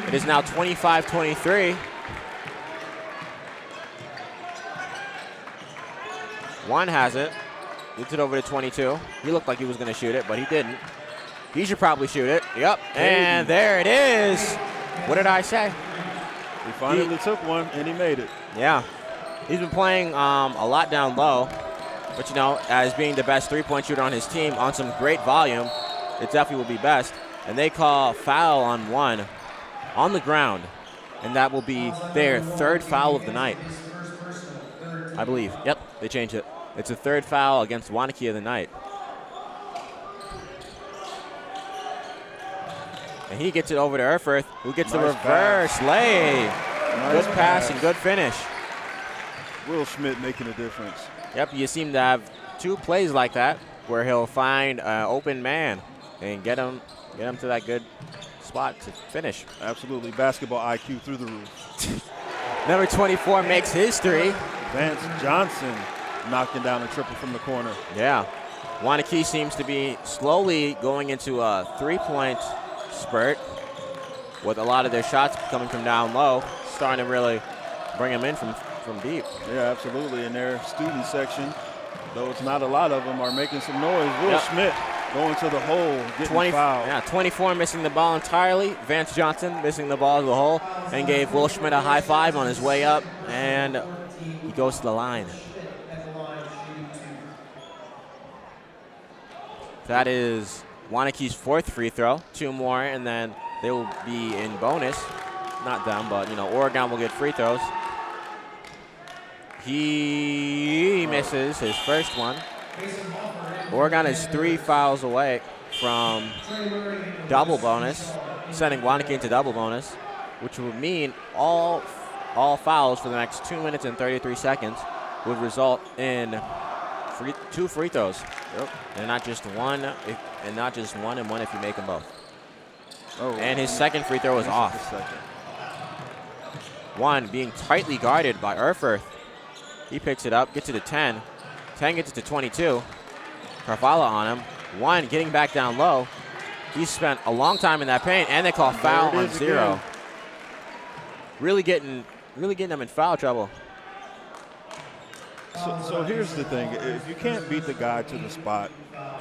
D: It is now 25-23. One has it. Gets it over to 22. He looked like he was going to shoot it, but he didn't. He should probably shoot it. Yep, and there it is. What did I say?
C: He finally took one, and he made it.
D: Yeah. He's been playing a lot down low. But, as being the best three-point shooter on his team on some great volume, it definitely will be best. And they call foul on 1 on the ground. And that will be their 3rd foul of the night, I believe. Yep, they changed it. It's a 3rd foul against Waunakee of the night. And he gets it over to Erfurth, who gets the reverse lay. Good pass and good finish.
C: Will Schmidt making a difference.
D: Yep, you seem to have 2 plays like that where he'll find an open man and get him to that good spot to finish.
C: Absolutely. Basketball IQ through the roof.
D: Number 24 makes his 3.
C: Vance Johnson knocking down a triple from the corner.
D: Yeah. Waunakee seems to be slowly going into a 3-point spurt with a lot of their shots coming from down low, starting to really bring them in from deep.
C: Yeah, absolutely. In their student section, though it's not a lot of them, are making some noise. Will Schmidt going to the hole, getting fouled.
D: Yeah, 24 missing the ball entirely. Vance Johnson missing the ball to the hole and gave Will Schmidt a high five on his way up, and he goes to the line. That is Waunakee's 4th free throw. 2 more, and then they will be in bonus. Not them, but, Oregon will get free throws. He misses his first one. Oregon is 3 fouls away from double bonus, sending Waunakee into double bonus, which would mean all fouls for the next 2 minutes and 33 seconds would result in 2 free throws.
C: Yep.
D: And not just one, and one if you make them both.
C: Oh,
D: And his second free throw was off. One being tightly guarded by Erfurth. He picks it up, gets it to 10. 10 gets it to 22. Carvalho on him. One getting back down low. He spent a long time in that paint, and they call foul on 0.
C: Again.
D: Really getting them in foul trouble.
C: So here's the thing. If you can't beat the guy to the spot,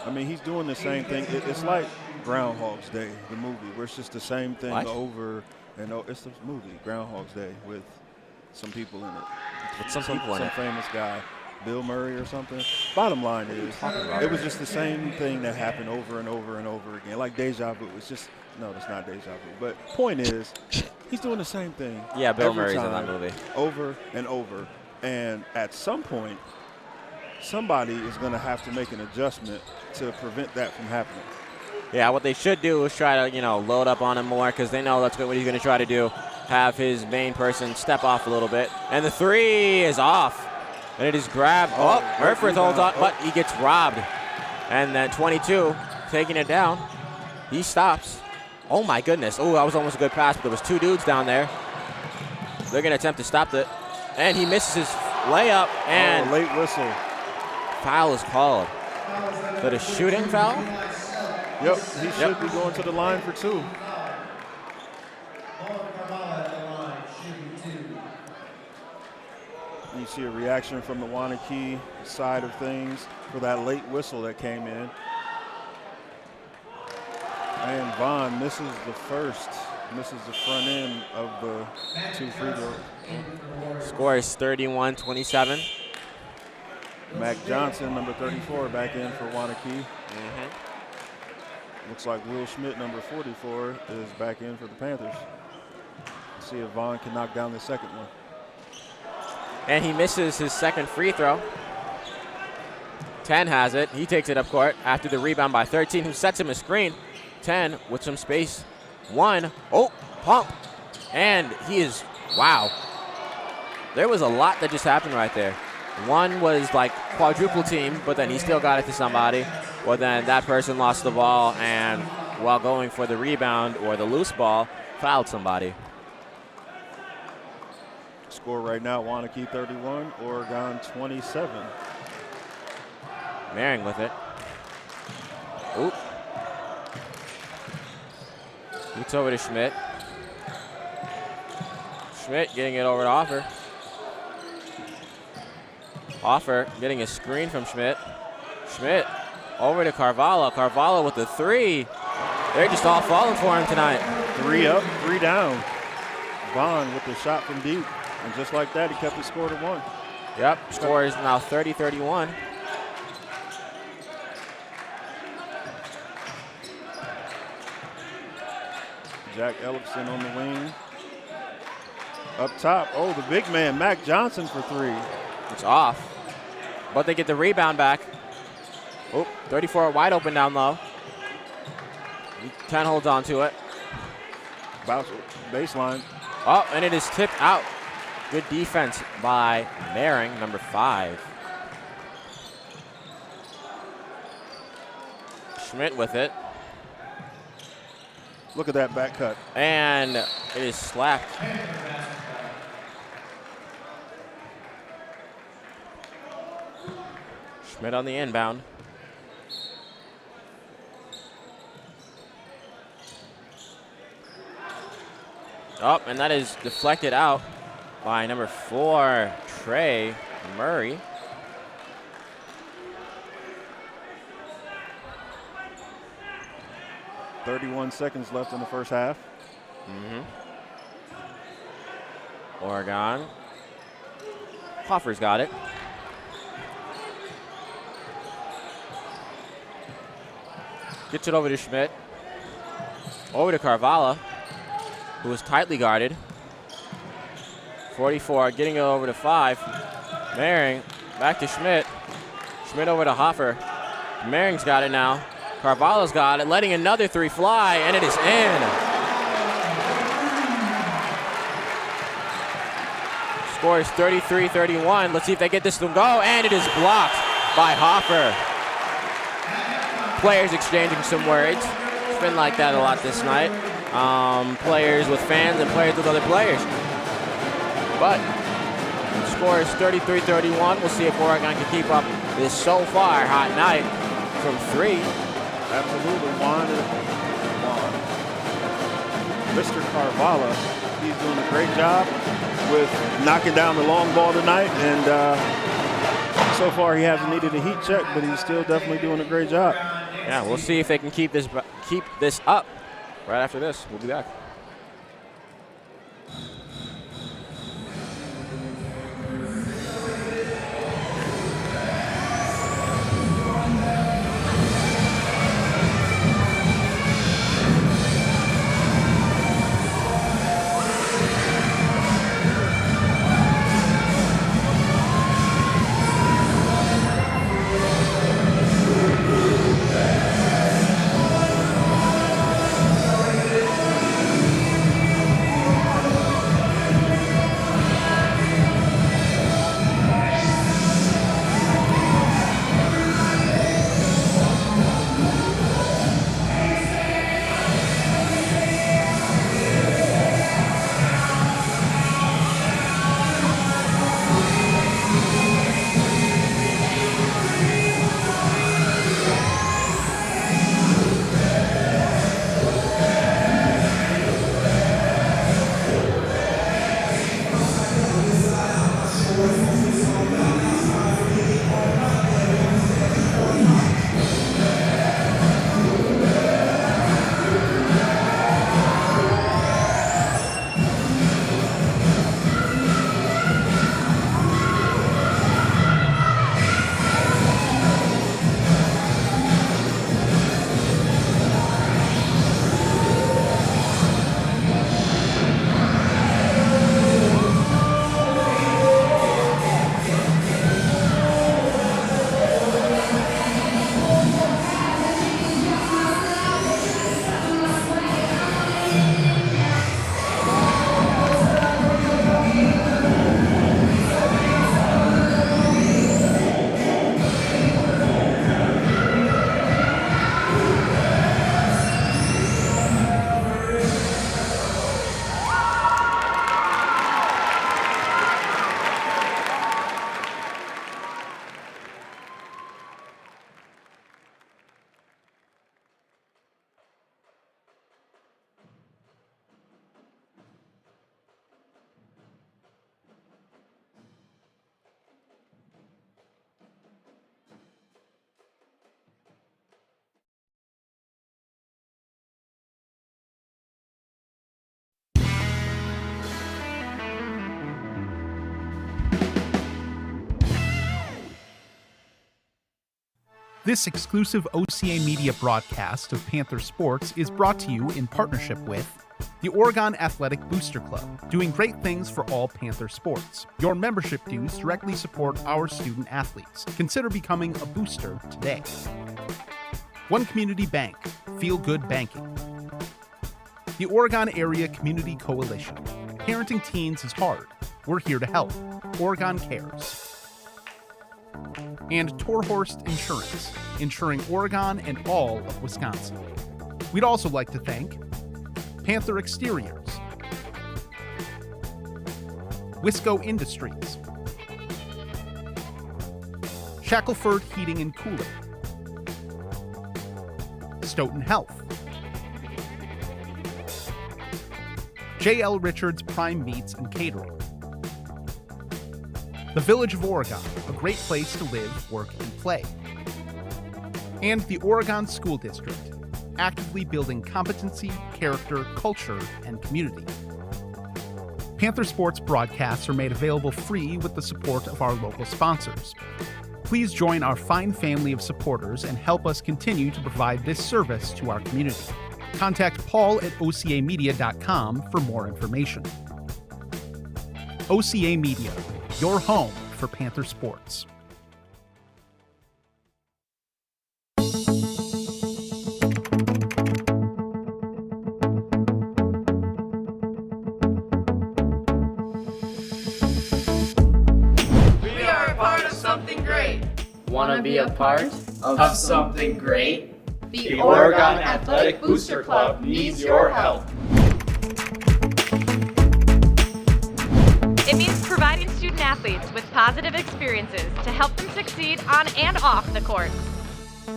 C: I mean, he's doing the same thing. It's like Groundhog's Day, the movie, where it's just the same thing over and over. It's the movie, Groundhog's Day, with some people in it.
D: With some people in
C: some
D: it.
C: famous guy, Bill Murray or something. Bottom line is, it was just the same thing that happened over and over and over again. Like deja vu. It's just, no, it's not deja vu. But point is, he's doing the same thing.
D: Yeah, Bill
C: every
D: Murray's in
C: time,
D: that movie.
C: Over and over. And at some point, somebody is going to have to make an adjustment to prevent that from happening.
D: Yeah, what they should do is try to, load up on him more, because they know that's what he's going to try to do. Have his main person step off a little bit. And the 3 is off. And it is grabbed. Erfurth holds on, but he gets robbed. And then 22 taking it down. He stops. Oh, my goodness. Oh, that was almost a good pass, but there was 2 dudes down there. They're going to attempt to stop it. And he misses his layup, and
C: late whistle.
D: Foul is called. Is that a shooting foul?
C: Yep, he should be going to the line for 2. You see a reaction from the Waunakee side of things for that late whistle that came in. And Vaughn misses the front end of the 2 free throws.
D: Score is 31-27.
C: Mac Johnson, number 34, back in for Waunakee. Looks like Will Schmidt, number 44, is back in for the Panthers. See if Vaughn can knock down the second one.
D: And he misses his second free throw. 10 has it. He takes it up court after the rebound by 13, who sets him a screen. 10 with some space. 1. Oh, pump. And he is, wow. There was a lot that just happened right there. One was like quadruple team, but then he still got it to somebody. Well, then that person lost the ball, and while going for the rebound or the loose ball, fouled somebody.
C: Score right now, Waunakee 31, Oregon 27.
D: Maring with it. Oop. It's over to Schmidt. Schmidt getting it over to Offer. Offer getting a screen from Schmidt. Schmidt over to Carvalho. Carvalho with the 3. They're just all falling for him tonight.
C: 3 up, 3 down. Vaughn with the shot from deep. And just like that, he kept the score to 1.
D: Yep, score is now 30-31.
C: Jack Ellison on the wing. Up top, oh, the big man, Mac Johnson for 3.
D: It's off. But they get the rebound back. Oh, 34 wide open down low. 10 holds on to it.
C: Bounce baseline.
D: Oh, and it is tipped out. Good defense by Maring, number 5. Schmidt with it.
C: Look at that back cut.
D: And it is slapped. Schmidt on the inbound. Oh, and that is deflected out by number 4, Trey Murray.
C: .31 seconds left in the first half.
D: Oregon. Hoffer's got it. Gets it over to Schmidt. Over to Carvalho, who is tightly guarded. 44, getting it over to 5. Maring, back to Schmidt. Schmidt over to Hoffer. Maring's got it now. Carvalho's got it, letting another three fly, and it is in. Score is 33-31. Let's see if they get this to go, and it is blocked by Hoffer. Players exchanging some words. It's been like that a lot this night. Players with fans and players with other players. But the score is 33-31. We'll see if Oregon can keep up this so far hot night from three.
C: Absolutely, Juan. Mr. Carvalho, he's doing a great job with knocking down the long ball tonight, and so far he hasn't needed a heat check, but he's still definitely doing a great job.
D: Yeah, we'll see if they can keep this up. Right after this, we'll be back.
A: This exclusive OCA Media broadcast of Panther Sports is brought to you in partnership with the Oregon Athletic Booster Club, doing great things for all Panther sports. Your membership dues directly support our student athletes. Consider becoming a booster today. One Community Bank, Feel Good Banking. The Oregon Area Community Coalition. Parenting teens is hard. We're here to help. Oregon Cares. And Torhorst Insurance, insuring Oregon and all of Wisconsin. We'd also like to thank Panther Exteriors, Wisco Industries, Shackelford Heating and Cooling, Stoughton Health, J.L. Richards Prime Meats and Catering, the Village of Oregon, a great place to live, work, and play. And the Oregon School District, actively building competency, character, culture, and community. Panther Sports broadcasts are made available free with the support of our local sponsors. Please join our fine family of supporters and help us continue to provide this service to our community. Contact Paul at ocamedia.com for more information. OCA Media, your home for Panther Sports.
F: Want to be a part of something great?
G: The Oregon Athletic Booster Club needs your help.
H: It means providing student athletes with positive experiences to help them succeed on and off the court.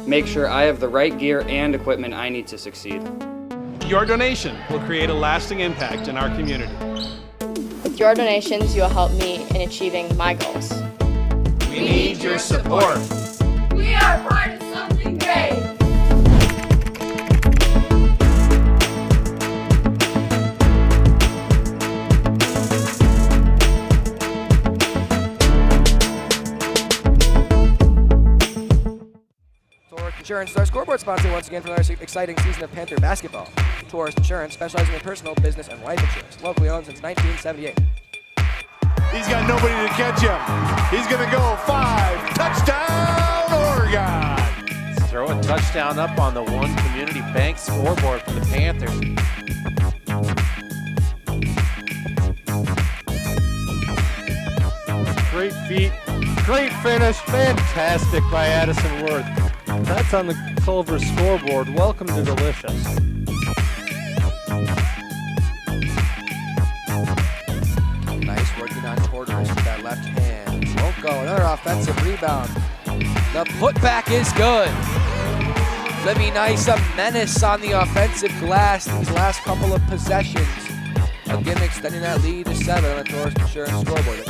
I: Make sure I have the right gear and equipment I need to succeed.
J: Your donation will create a lasting impact in our community.
K: With your donations, you will help me in achieving my goals.
G: We need your support. We are part of something great.
L: Insurance is our scoreboard sponsor once again for another exciting season of Panther basketball. Tourist Insurance, specializing in personal, business, and life insurance. Locally owned since 1978.
M: He's got nobody to catch him. He's going to go 5. Touchdown, Oregon!
B: Let's throw a touchdown up on the One Community Bank scoreboard for the Panthers.
J: Great feet, great finish, fantastic by Addison Worth. That's on the Culver scoreboard. Welcome to Delicious.
L: Nice working on Porter's with that left hand. Won't go. Another offensive rebound. The putback is good. Libby Nice, a menace on the offensive glass these last couple of possessions. Again, extending that lead to 7 on the Tourist Insurance scoreboard.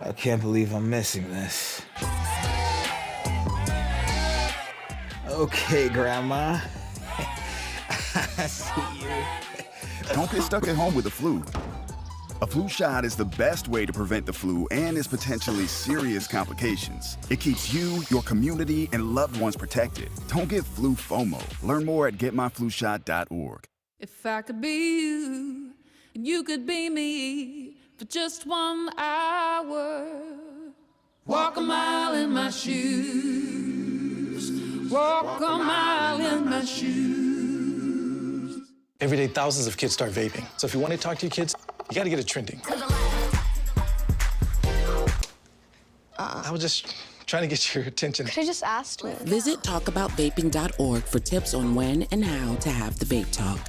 N: I can't believe I'm missing this. Okay, Grandma. I see you.
O: Don't get stuck at home with the flu. A flu shot is the best way to prevent the flu and its potentially serious complications. It keeps you, your community, and loved ones protected. Don't get flu FOMO. Learn more at getmyflushot.org.
P: If I could be you, and you could be me for just 1 hour. Walk a mile in my shoes. Walk a mile in my shoes.
Q: Every day, thousands of kids start vaping. So if you want to talk to your kids, you got to get it trending. I was just trying to get your attention.
K: Could I just ask?
R: Visit talkaboutvaping.org for tips on when and how to have the vape talk.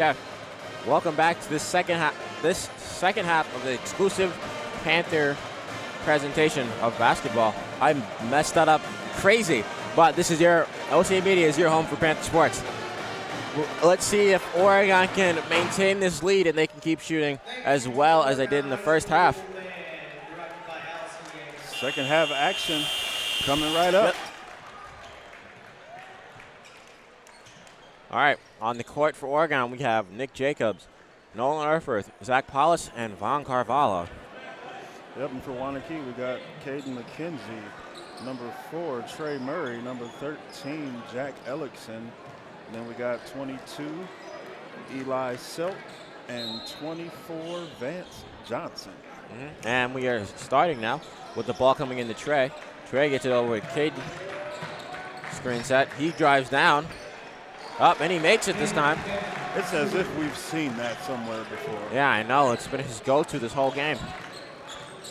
D: Okay. Welcome back to this second half. This second half of the exclusive Panther presentation of basketball. I messed that up crazy, but this is your OCA Media is your home for Panther sports. Let's see if Oregon can maintain this lead and they can keep shooting as well as they did in the first half.
C: Second half action coming right up.
D: Yep. All right, on the court for Oregon, we have Nick Jacobs, Nolan Erfurth, Zach Paulus, and Von Carvalho.
C: Yep, and for Waunakee, we got Caden McKenzie, number 4, Trey Murray, number 13, Jack Ellickson, and then we got 22, Eli Silk, and 24, Vance Johnson.
D: And we are starting now with the ball coming into Trey. Trey gets it over to Caden. Screen set. He drives down. Up, and he makes it this time.
C: It's as if we've seen that somewhere before.
D: Yeah, I know. It's been his go-to this whole game.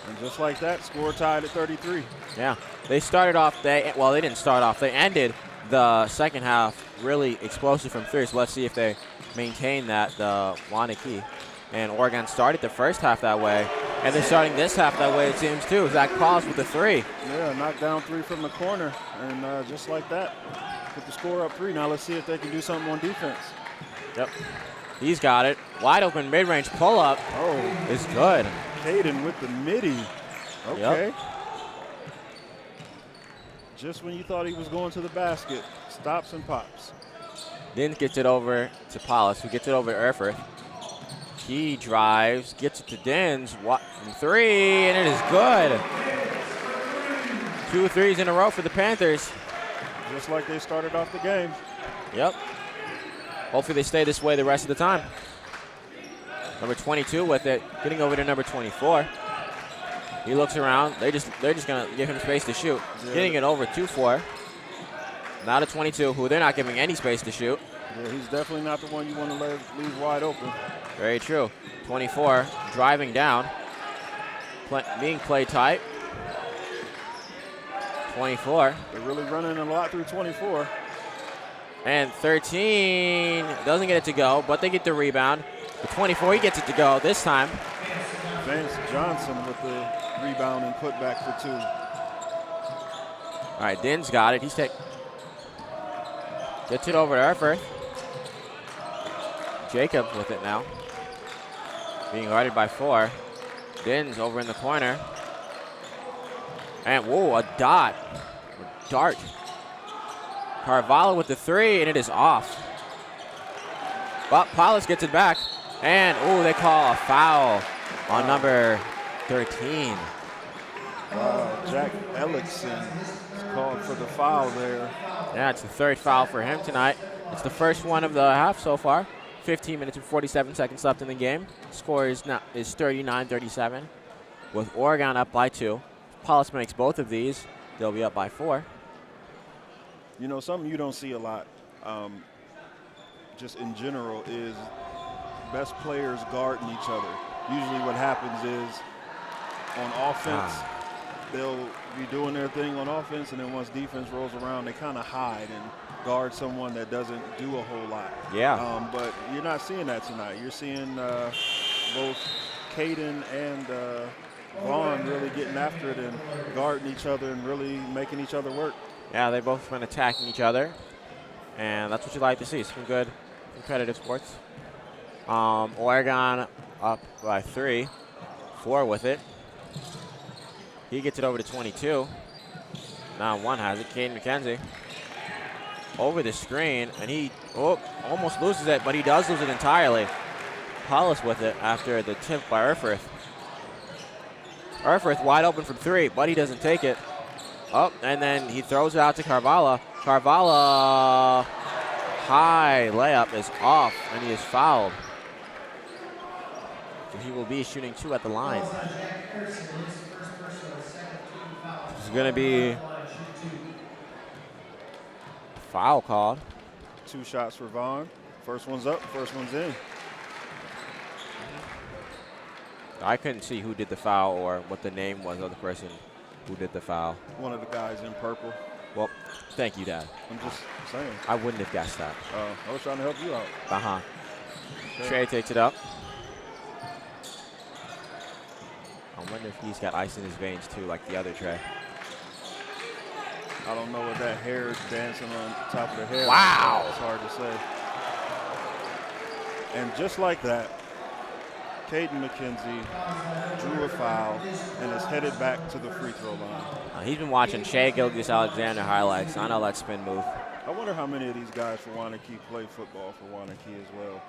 C: And just like that, score tied at 33.
D: Yeah. They started off, they didn't start off. They ended the second half really explosive from three. So let's see if they maintain that, the Waunakee. And Oregon started the first half that way. And they're starting this half that way, it seems, too. Zach Paulus with the three.
C: Yeah, knocked down three from the corner. And just like that, put the score up 3. Now let's see if they can do something on defense.
D: Yep. He's got it. Wide open mid-range pull-up.
C: Oh,
D: is good.
C: Caden with the midi. Okay.
D: Yep.
C: Just when you thought he was going to the basket, stops and pops.
D: Then gets it over to Paulus, who gets it over to Erfurth. He drives, gets it to Dins from 3, and it is good. 2 threes in a row for the Panthers.
C: Just like they started off the game.
D: Yep. Hopefully they stay this way the rest of the time. Number 22 with it, getting over to number 24. He looks around. They're just gonna give him space to shoot.
C: Yeah.
D: Getting it over 2-4. Now to 22, who they're not giving any space to shoot.
C: Yeah, he's definitely not the one you want to leave wide open.
D: Very true. 24, driving down. Being played tight. 24.
C: They're really running a lot through 24.
D: And 13 doesn't get it to go, but they get the rebound. The 24, he gets it to go this time.
C: Vance Johnson with the rebound and put back for 2.
D: All right, Din's got it. Gets it over to Erfurth. Jacobs with it now. Being guarded by 4. Din's over in the corner. And, whoa, a dart. Carvalho with the 3, and it is off. But Paulus gets it back. And, they call a foul on number 13.
C: Jack Ellickson is called for the foul there.
D: Yeah, it's the 3rd foul for him tonight. It's the first one of the half so far. 15 minutes and 47 seconds left in the game. Score is 39-37 with Oregon up by 2. If Paulus makes both of these, they'll be up by 4.
C: You know, something you don't see a lot, just in general, is best players guarding each other. Usually what happens is on offense, they'll be doing their thing on offense, and then once defense rolls around, they kind of hide and guard someone that doesn't do a whole lot.
D: Yeah.
C: But you're not seeing that tonight. You're seeing both Caden and Vaughn really getting after it and guarding each other and really making each other work.
D: Yeah, they've both been attacking each other, and that's what you like to see. Some good competitive sports. Oregon up by 3. 4 with it. He gets it over to 22. Now 1 has it. Caden McKenzie over the screen, and he almost loses it, but he does lose it entirely. Paulus with it after the tip by Erfurth. Erfurth wide open from 3, but he doesn't take it. And then he throws it out to Carvalho. Carvalho, high layup is off, and he is fouled. So he will be shooting 2 at the line. This is going to be foul called.
C: 2 shots for Vaughn. First one's up, first one's in.
D: I couldn't see who did the foul or what the name was of the person who did the foul.
C: One of the guys in purple.
D: Well, thank you, Dad.
C: I'm just saying.
D: I wouldn't have guessed that.
C: I was trying to help you out.
D: Trey takes it up. I wonder if he's got ice in his veins too, like the other Trey.
C: I don't know what that hair is dancing on top of the head.
D: Wow.
C: It's hard to say. And just like that, Caden McKenzie drew a foul and is headed back to the free throw line.
D: He's been watching Shea Gilgeous-Alexander highlights. I know that spin move.
C: I wonder how many of these guys for Waunakee play football for Waunakee as well,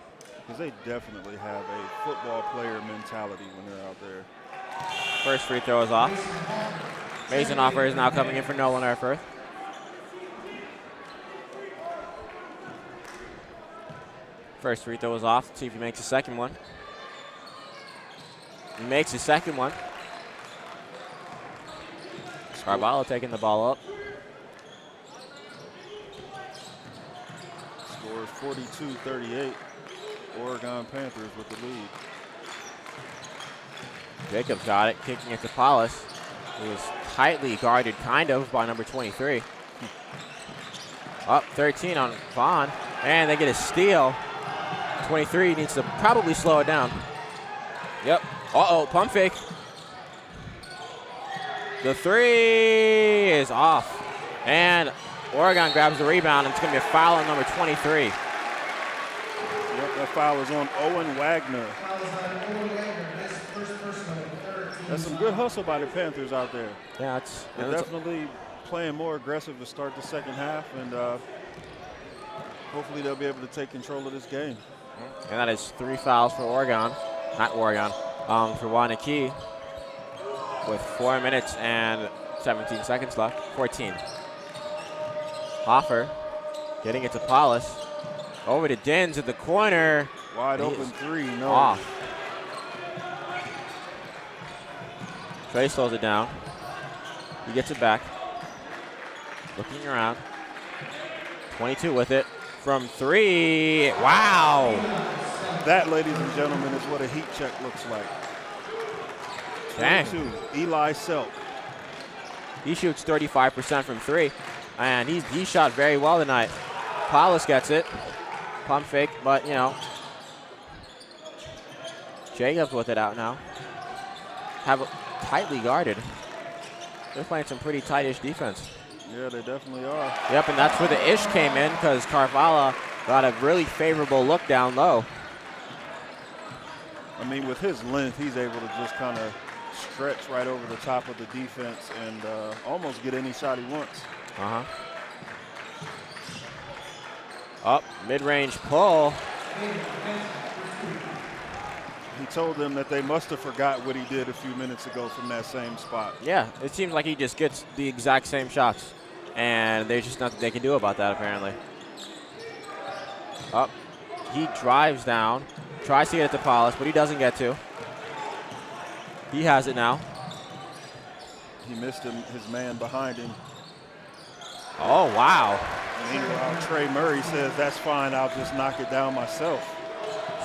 C: because they definitely have a football player mentality when they're out there.
D: First free throw is off. Mason Offer is now coming in for Nolan Erfurth. First free throw is off. Let's see if he makes a second one. He makes a second one. Carvalho taking the ball up.
C: Scores 42-38. Oregon Panthers with the lead.
D: Jacobs got it, kicking it to Paulus. He was tightly guarded, kind of, by number 23. Up 13 on Vaughn, and they get a steal. 23 needs to probably slow it down. Yep. Uh-oh, pump fake. The three is off. And Oregon grabs the rebound, and it's going to be a foul on number 23.
C: Yep, that foul is on Owen Wagner. That's some good hustle by the Panthers out there.
D: Yeah,
C: they're definitely playing more aggressive to start the second half, and hopefully they'll be able to take control of this game.
D: And that is 3 fouls for Oregon, not Oregon, for Waunakee with 4 minutes and 17 seconds left, 14. Hoffer getting it to Paulus. Over to Dins at the corner.
C: Wide open three, no.
D: Off. Trey slows it down. He gets it back. Looking around. 22 with it. From 3. Wow.
C: That, ladies and gentlemen, is what a heat check looks like. 22, Eli Selk.
D: He shoots 35% from 3. And he shot very well tonight. Paulus gets it. Pump fake, but, you know. Jacobs with it out now. Have it tightly guarded. They're playing some pretty tight-ish defense.
C: Yeah, they definitely are.
D: Yep, and that's where the ish came in because Carvalho got a really favorable look down low.
C: I mean, with his length, he's able to just kind of stretch right over the top of the defense and almost get any shot he wants.
D: Uh-huh. Up, mid-range pull.
C: He told them that they must have forgot what he did a few minutes ago from that same spot.
D: Yeah, it seems like he just gets the exact same shots. And there's just nothing they can do about that, apparently. Up, he drives down, tries to get it to Paulus, but he doesn't get to. He has it now.
C: He missed his man behind him.
D: Oh, wow.
C: Meanwhile, Trey Murray says, that's fine, I'll just knock it down myself.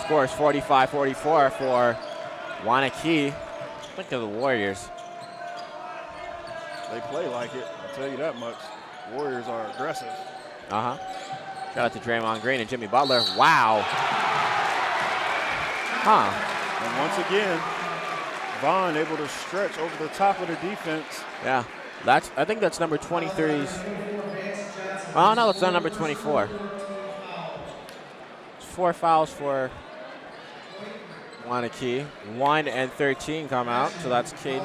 D: Scores 45-44 for Waunakee. Look at the Warriors.
C: They play like it, I'll tell you that much. Warriors are aggressive.
D: Uh-huh. Shout out to Draymond Green and Jimmy Butler. Wow. Huh.
C: And once again, Vaughn able to stretch over the top of the defense.
D: Yeah. I think that's number 23's. Oh, no, it's not number 24. 4 fouls for Waunakee. 1 and 13 come out, so that's Caden.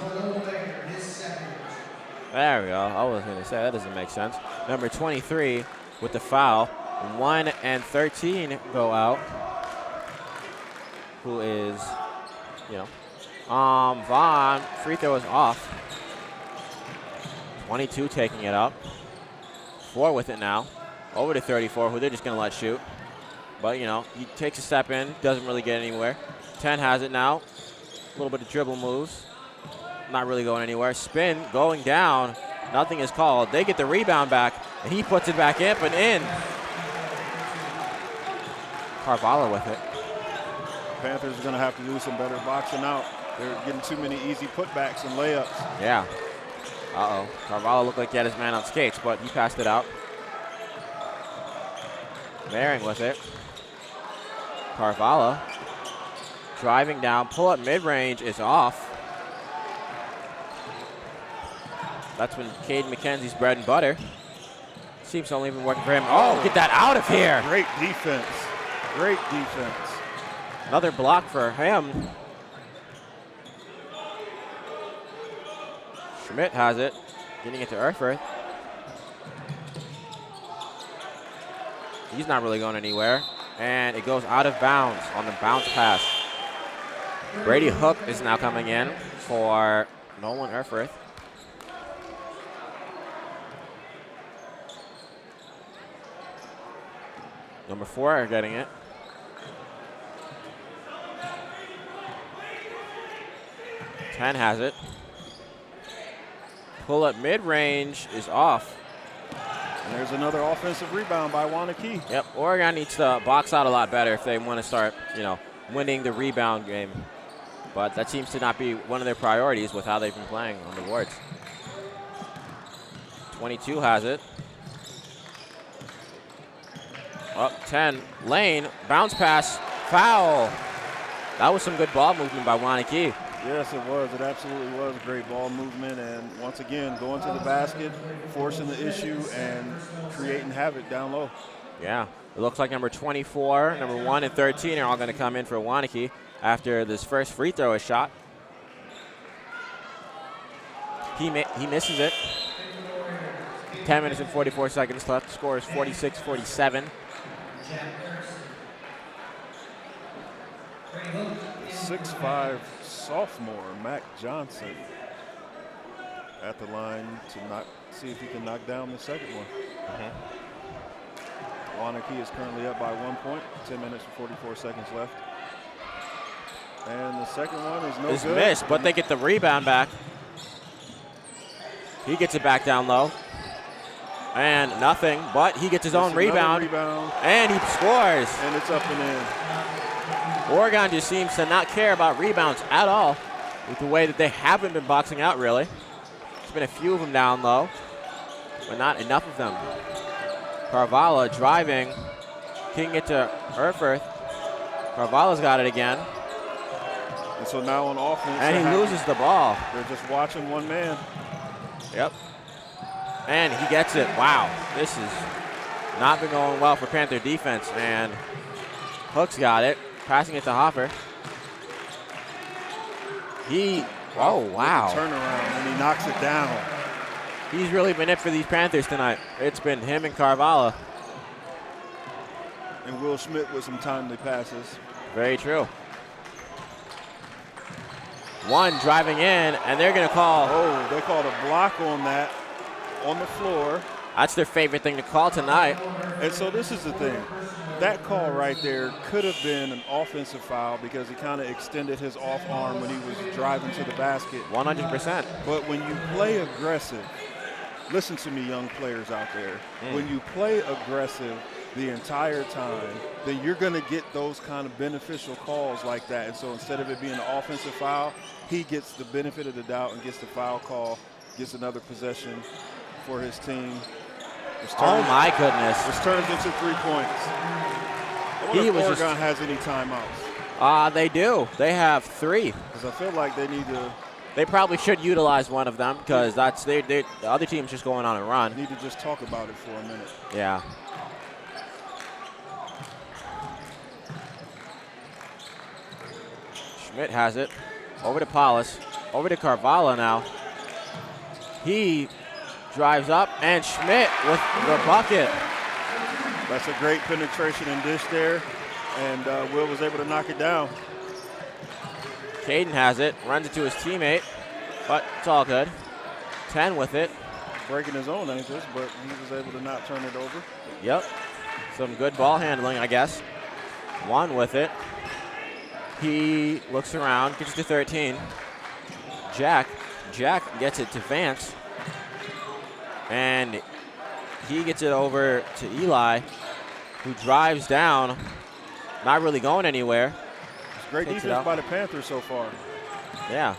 D: There we go. I was going to say, that doesn't make sense. Number 23 with the foul. 1 and 13 go out. Who is, Vaughn. Free throw is off. 22 taking it up. 4 with it now. Over to 34, who they're just going to let shoot. But, he takes a step in, doesn't really get anywhere. 10 has it now. A little bit of dribble moves. Not really going anywhere. Spin, going down. Nothing is called. They get the rebound back, and he puts it back up and in. Carvalho with it.
C: Panthers are going to have to do some better boxing out. They're getting too many easy putbacks and layups.
D: Yeah. Uh-oh. Carvalho looked like he had his man on skates, but he passed it out. Maring with it. Carvalho driving down, pull-up mid-range is off. That's when Caden McKenzie's bread and butter. Seems to only been working for him. Oh, get that out of here.
C: Great defense. Great defense.
D: Another block for him. Schmidt has it, getting it to Earthworth. He's not really going anywhere. And it goes out of bounds on the bounce pass. Brady Hook is now coming in for Nolan Earthworth. Number 4 are getting it. Ten has it. Pull up mid-range is off.
C: And there's another offensive rebound by Waunakee.
D: Yep, Oregon needs to box out a lot better if they want to start, winning the rebound game. But that seems to not be one of their priorities with how they've been playing on the boards. 22 has it. Up 10, Lane, bounce pass, foul. That was some good ball movement by Waunakee.
C: Yes, it was. It absolutely was great ball movement. And once again, going to the basket, forcing the issue, and creating havoc down low.
D: Yeah, it looks like number 24, number 1, and 13 are all going to come in for Waunakee after this first free throw is shot. He misses it. 10 minutes and 44 seconds left. The score is 46-47.
C: 6'5" sophomore Mac Johnson at the line to see if he can knock down the second one. Waunakee is currently up by 1 point. 10 minutes and 44 seconds left. And the second one is no good.
D: Missed, but they get the rebound back. He gets it back down low. And nothing, but he gets his own rebound. And he scores.
C: And it's up and in.
D: Oregon just seems to not care about rebounds at all with the way that they haven't been boxing out, really. There's been a few of them down low, but not enough of them. Carvalho driving. Can't get to Earthworth. Carvalho's got it again.
C: And so now on offense.
D: And he loses the ball.
C: They're just watching one man.
D: Yep. And he gets it. Wow. This has not been going well for Panther defense. And Hook's got it. Passing it to Hoffer. Oh, wow.
C: Turnaround, and he knocks it down.
D: He's really been it for these Panthers tonight. It's been him and Carvalho.
C: And Will Schmidt with some timely passes.
D: Very true. One driving in, and they're going to call.
C: Oh, they called a block on that on the floor.
D: That's their favorite thing to call tonight.
C: And so this is the thing. That call right there could have been an offensive foul because he kind of extended his off arm when he was driving to the basket.
D: 100%.
C: But when you play aggressive, listen to me, young players out there. When you play aggressive the entire time, then you're going to get those kind of beneficial calls like that. And so instead of it being an offensive foul, he gets the benefit of the doubt and gets the foul call, gets another possession for his team.
D: Oh, my goodness.
C: This turns into 3 points. I wonder if Oregon has any timeouts.
D: They do. They have 3.
C: Because I feel like they need to.
D: They probably should utilize one of them because that's the other team's just going on a run.
C: Need to just talk about it for a minute.
D: Yeah. Schmidt has it. Over to Paulus. Over to Carvalho now. He drives up, and Schmidt with the bucket.
C: That's a great penetration and dish there, and Will was able to knock it down.
D: Caden has it, runs it to his teammate, but it's all good. 10 with it.
C: Breaking his own ankles, but he was able to not turn it over.
D: Yep. Some good ball handling, I guess. 1 with it. He looks around, gets it to 13. Jack gets it to Vance. And he gets it over to Eli, who drives down, not really going anywhere.
C: It's great defense by the Panthers so far.
D: Yeah.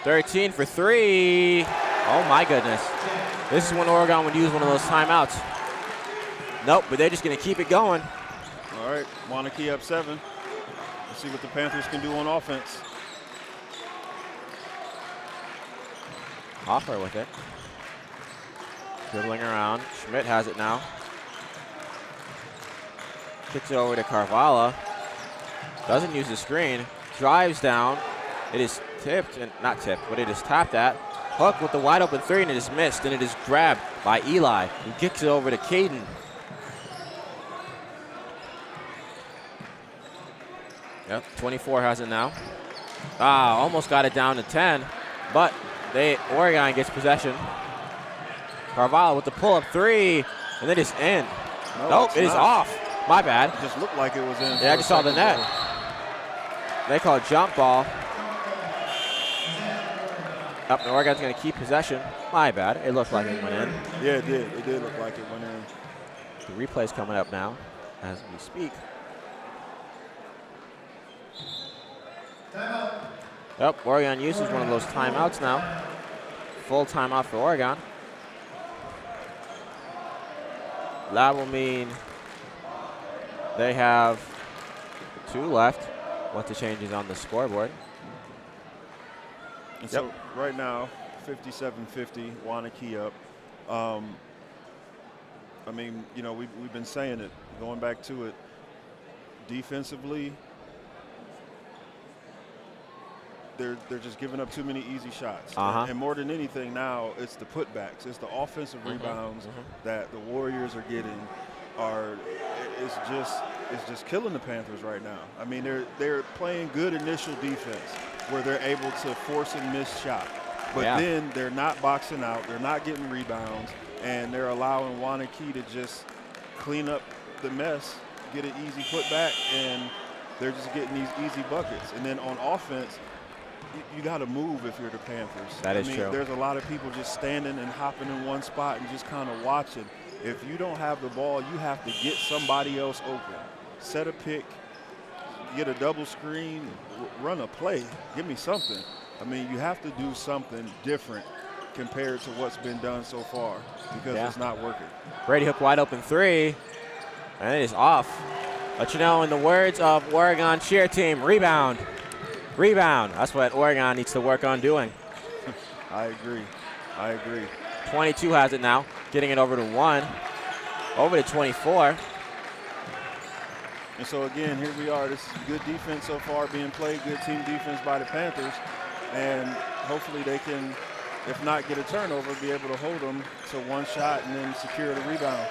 D: 13 for 3. Oh, my goodness. This is when Oregon would use one of those timeouts. Nope, but they're just going to keep it going.
C: All right, Waunakee up 7. See what the Panthers can do on offense.
D: Hoffer with it. Dribbling around. Schmidt has it now. Kicks it over to Carvalho. Doesn't use the screen. Drives down. It is tipped, and not tipped, but it is tapped at. Hook with the wide open three, and it is missed, and it is grabbed by Eli, who kicks it over to Caden. Yep, 24 has it now. Almost got it down to 10, but Oregon gets possession. Carvalho with the pull-up three, and it is in. Nope, it is off. My bad.
C: It just looked like it was in.
D: Yeah, I just saw the net. They call it jump ball. Up, and Oregon's going to keep possession. My bad. It looked like it went in.
C: Yeah, it did. It did look like it went in.
D: The replay's coming up now as we speak. Yep, Oregon uses one of those timeouts now. Full timeout for Oregon. That will mean they have 2 left. What the changes on the scoreboard.
C: And so right now, 57-50, Waunakee up. I mean, you know, we've been saying it, going back to it. Defensively, they're just giving up too many easy shots. And more than anything now, it's the putbacks. It's the offensive rebounds that the Warriors are getting. It's just killing the Panthers right now. I mean, they're playing good initial defense where they're able to force a missed shot. But then they're not boxing out, they're not getting rebounds, and they're allowing Waunakee to just clean up the mess, get an easy putback, and they're just getting these easy buckets. And then on offense, you got to move if you're the Panthers.
D: That is true.
C: There's a lot of people just standing and hopping in one spot and just kind of watching. If you don't have the ball, you have to get somebody else open. Set a pick, get a double screen, run a play. Give me something. I mean, you have to do something different compared to what's been done so far because it's not working.
D: Brady Hook wide open three, and it is off. But you know, in the words of Oregon cheer team, rebound. Rebound. That's what Oregon needs to work on doing.
C: I agree.
D: 22 has it now, getting it over to 1. Over to 24.
C: And so, again, here we are. This is good defense so far being played, good team defense by the Panthers. And hopefully they can, if not get a turnover, be able to hold them to one shot and then secure the rebound.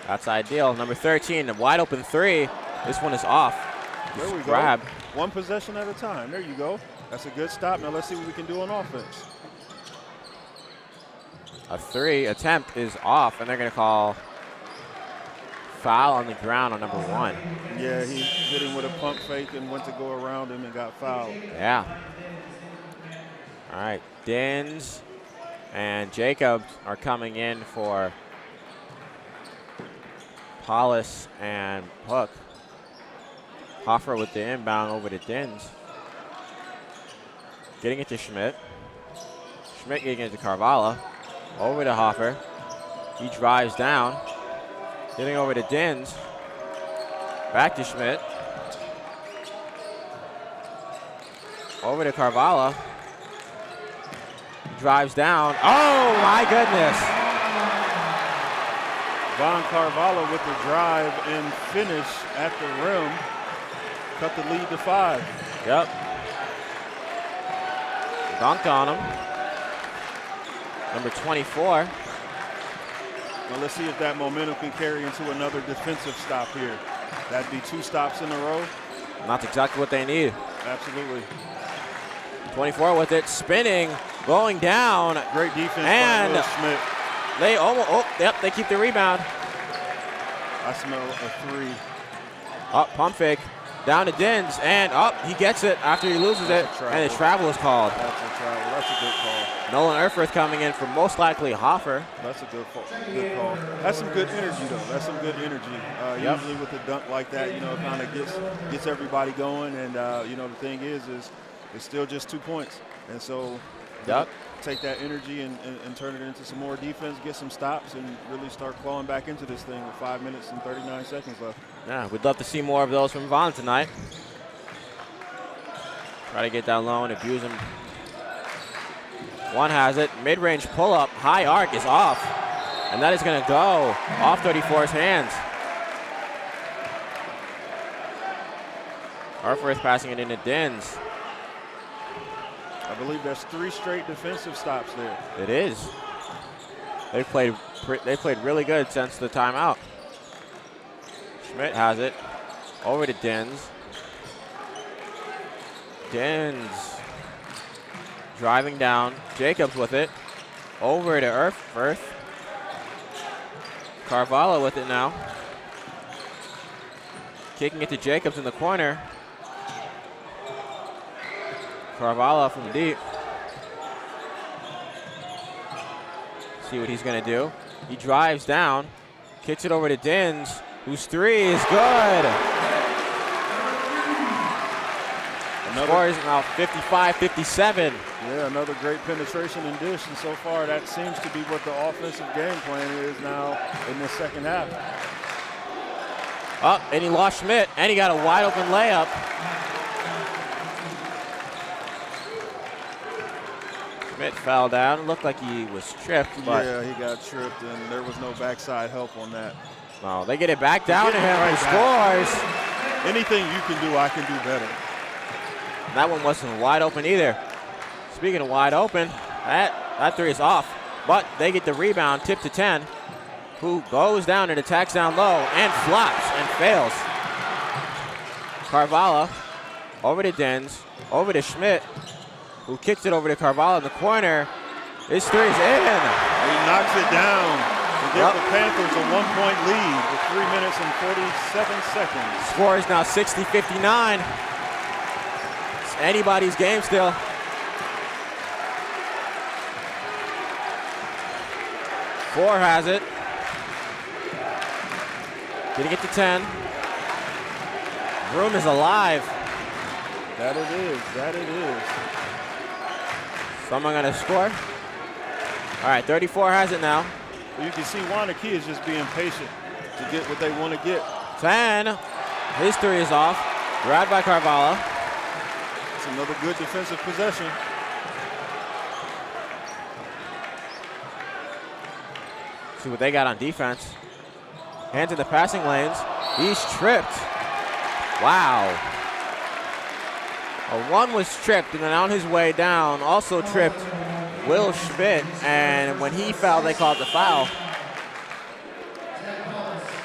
D: That's ideal. Number 13, a wide open three. This one is off.
C: There we
D: go.
C: One possession at a time. There you go. That's a good stop. Now let's see what we can do on offense.
D: A 3 attempt is off, and they're going to call foul on the ground on number 1.
C: Yeah, he hit him with a pump fake and went to go around him and got fouled.
D: Yeah. All right, Dins and Jacobs are coming in for Paulus and Hook. Hoffer with the inbound over to Dins. Getting it to Schmidt. Schmidt getting it to Carvalho. Over to Hoffer. He drives down. Getting over to Dins. Back to Schmidt. Over to Carvalho. He drives down. Oh my goodness.
C: Von Carvalho with the drive and finish at the rim. Cut the lead to 5.
D: Yep. Dunked on him. Number 24.
C: Now let's see if that momentum can carry into another defensive stop here. That'd be 2 stops in a row.
D: And that's exactly what they need.
C: Absolutely.
D: 24 with it, spinning, going down.
C: Great defense
D: and
C: by Will Schmidt.
D: They almost, they keep the rebound.
C: I smell a 3.
D: Up, pump fake. Down to Dins, and up, he gets it after he loses it, and the travel is called.
C: That's a travel. That's a good call.
D: Nolan Erfurth coming in for most likely Hoffer.
C: That's a good call. That's some good energy, though. That's some good energy. Usually with a dunk like that, you know, it kind of gets everybody going, and you know, the thing is it's still just 2 points, and so take that energy and turn it into some more defense, get some stops, and really start clawing back into this thing with 5 minutes and 39 seconds left.
D: Yeah, we'd love to see more of those from Vaughn tonight. Try to get down low and abuse him. One has it. Mid-range pull-up. High arc is off. And that is going to go off 34's hands. Arforth passing it into Dins.
C: I believe there's 3 straight defensive stops there.
D: It is. They played really good since the timeout. Schmidt has it. Over to Dins. Dins driving down. Jacobs with it. Over to Arforth. Carvalho with it now. Kicking it to Jacobs in the corner. Carvalho from deep. See what he's going to do. He drives down, kicks it over to Dins, whose 3 is good. Score is now 55-57.
C: Yeah, another great penetration and dish, and so far that seems to be what the offensive game plan is now in the second half.
D: Oh, and he lost Schmidt, and he got a wide open layup. Schmidt fell down. It looked like he was tripped. But
C: yeah, he got tripped, and there was no backside help on that.
D: No, they get it back down to him. He scores.
C: Anything you can do, I can do better.
D: That one wasn't wide open either. Speaking of wide open, that 3 is off. But they get the rebound, tip to 10, who goes down and attacks down low and flops and fails. Carvalho over to Dins, over to Schmidt, who kicks it over to Carvalho in the corner. His 3 is in.
C: He knocks it down to give the Panthers a 1-point lead with 3 minutes and 47 seconds.
D: Score is now 60-59. It's anybody's game still. Four has it. Getting it to 10. Room is alive.
C: That it is, that it is.
D: Someone gonna score? All right, 34 has it now.
C: Well, you can see Waunakee is just being patient to get what they want to get.
D: 10. His 3 is off. Grabbed by Carvalho.
C: It's another good defensive possession.
D: See what they got on defense. Hands in the passing lanes. He's tripped. Wow. One was tripped, and then on his way down, also tripped Will Schmidt, and when he fouled, they called the foul.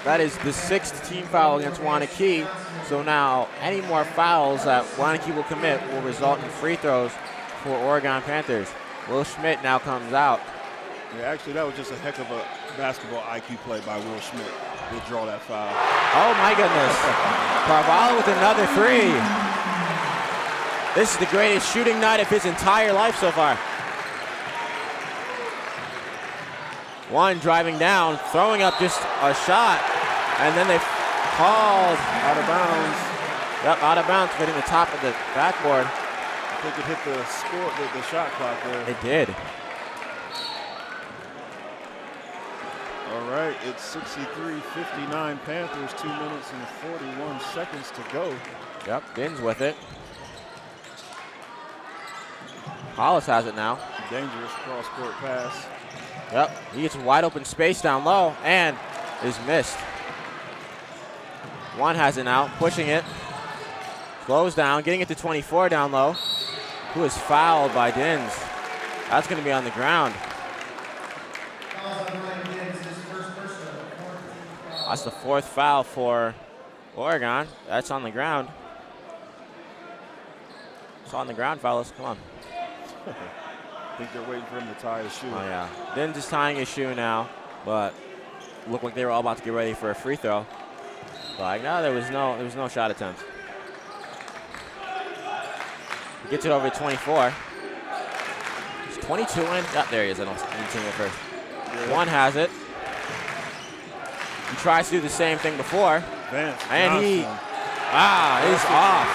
D: That is the 6th team foul against Waunakee. So now any more fouls that Waunakee will commit will result in free throws for Oregon Panthers. Will Schmidt now comes out.
C: Yeah, actually, that was just a heck of a basketball IQ play by Will Schmidt. He'll draw that foul.
D: Oh, my goodness. Carvalho with another 3. This is the greatest shooting night of his entire life so far. One driving down, throwing up just a shot, and then they called
C: out of bounds.
D: Yep, out of bounds, hitting the top of the backboard.
C: I think it hit the score, the shot clock there.
D: It did.
C: All right, it's 63-59 Panthers, 2 minutes and 41 seconds to go.
D: Yep, Dins with it. Hollis has it now.
C: Dangerous cross-court pass.
D: Yep, he gets wide open space down low and is missed. One has it now, pushing it. Slows down, getting it to 24 down low. Who is fouled by Dins. That's going to be on the ground. That's the 4th foul for Oregon. That's on the ground. It's on the ground, fellas. Come on.
C: I think they're waiting for him to tie his shoe.
D: Oh, yeah. Dins is tying his shoe now, but looked like they were all about to get ready for a free throw. But no, there was no shot attempt. He gets it over to 24. Is 22 in? Oh, there he is. I don't see him at first. Yeah. One has it. He tries to do the same thing before.
C: Vance
D: and
C: Johnson.
D: He's off.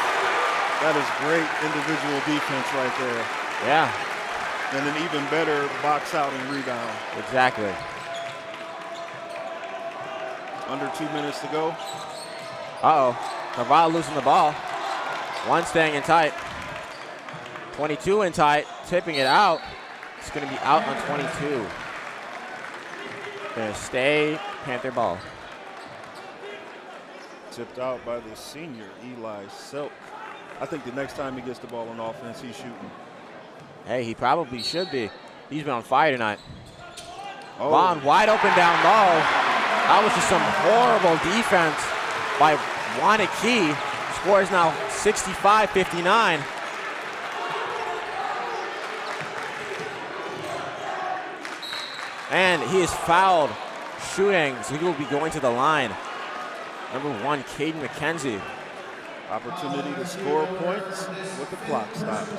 C: That is great individual defense right there.
D: Yeah.
C: and an even better box out and rebound.
D: Exactly.
C: Under 2 minutes to go.
D: Uh-oh. Carvalho losing the ball. One staying in tight. 22 in tight, tipping it out. It's going to be out on 22. Going to stay Panther ball.
C: Tipped out by the senior, Eli Selk. I think the next time he gets the ball on offense, he's shooting.
D: Hey, he probably should be. He's been on fire tonight.
C: Oh.
D: Vaughn wide open down low. That was just some horrible defense by Waunakee. Score is now 65-59. And he is fouled shooting, so he will be going to the line. Number 1, Caden McKenzie.
C: Opportunity to score points with the clock stopped.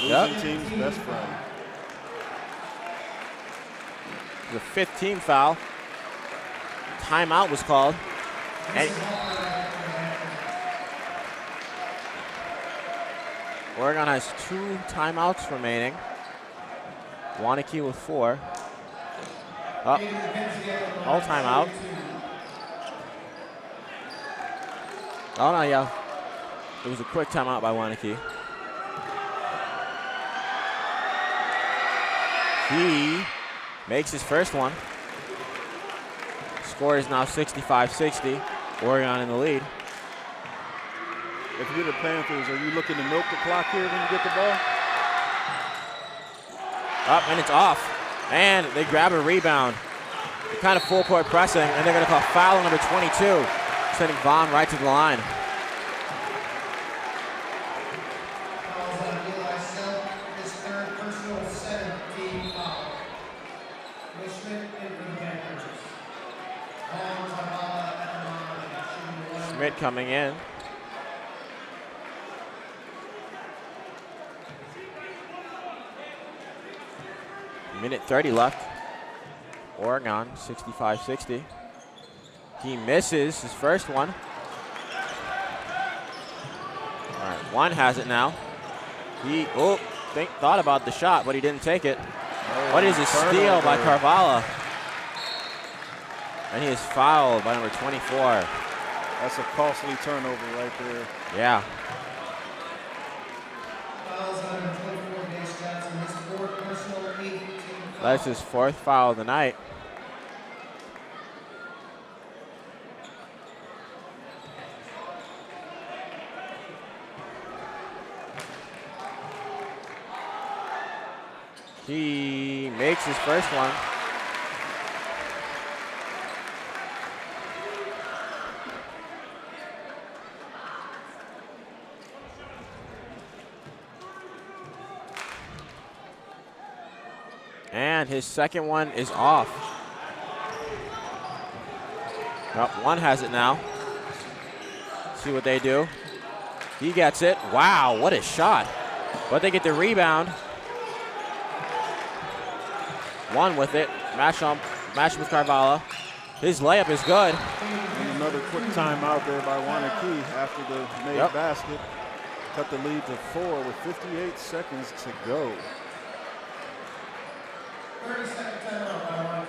C: Losing team's best friend.
D: The 5th team foul. Timeout was called. And Oregon has 2 timeouts remaining. Waunakee with 4. All timeout. Oh, no, yeah. It was a quick timeout by Waunakee. He makes his first one. Score is now 65-60. Oregon in the lead.
C: If you're the Panthers, are you looking to milk the clock here when you get the ball?
D: Up, and it's off. And they grab a rebound. They're kind of full court pressing, and they're going to call foul on number 22, sending Vaughn right to the line. Schmidt coming in. Minute 30 left. Oregon 65-60. He misses his first one. All right, one has it now. He thought about the shot, but he didn't take it. What is a steal by Carvalho? And he is fouled by number 24.
C: That's a costly turnover right there.
D: Yeah. That's his 4th foul of the night. He makes his first one. And his second one is off. One has it now. See what they do. He gets it. Wow, what a shot. But they get the rebound. One with it. Match with Carvalho. His layup is good.
C: And another quick timeout there by Waunakee after the made basket. Cut the lead to 4 with 58 seconds to go.
E: 30-second timeout by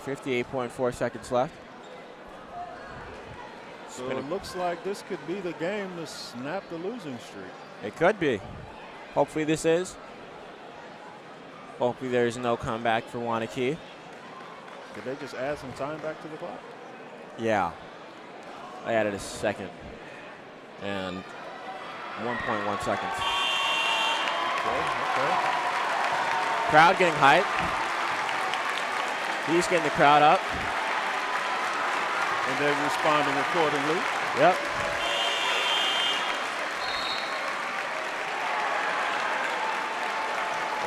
E: Waunakee.
D: 58.4 seconds left.
C: So it looks like this could be the game to snap the losing streak.
D: It could be. Hopefully this is. Hopefully there's no comeback for Waunakee.
C: Did they just add some time back to the clock?
D: Yeah. I added a second. And 1.1 seconds.
C: Okay.
D: Crowd getting hyped. He's getting the crowd up.
C: And they're responding accordingly.
D: Yep.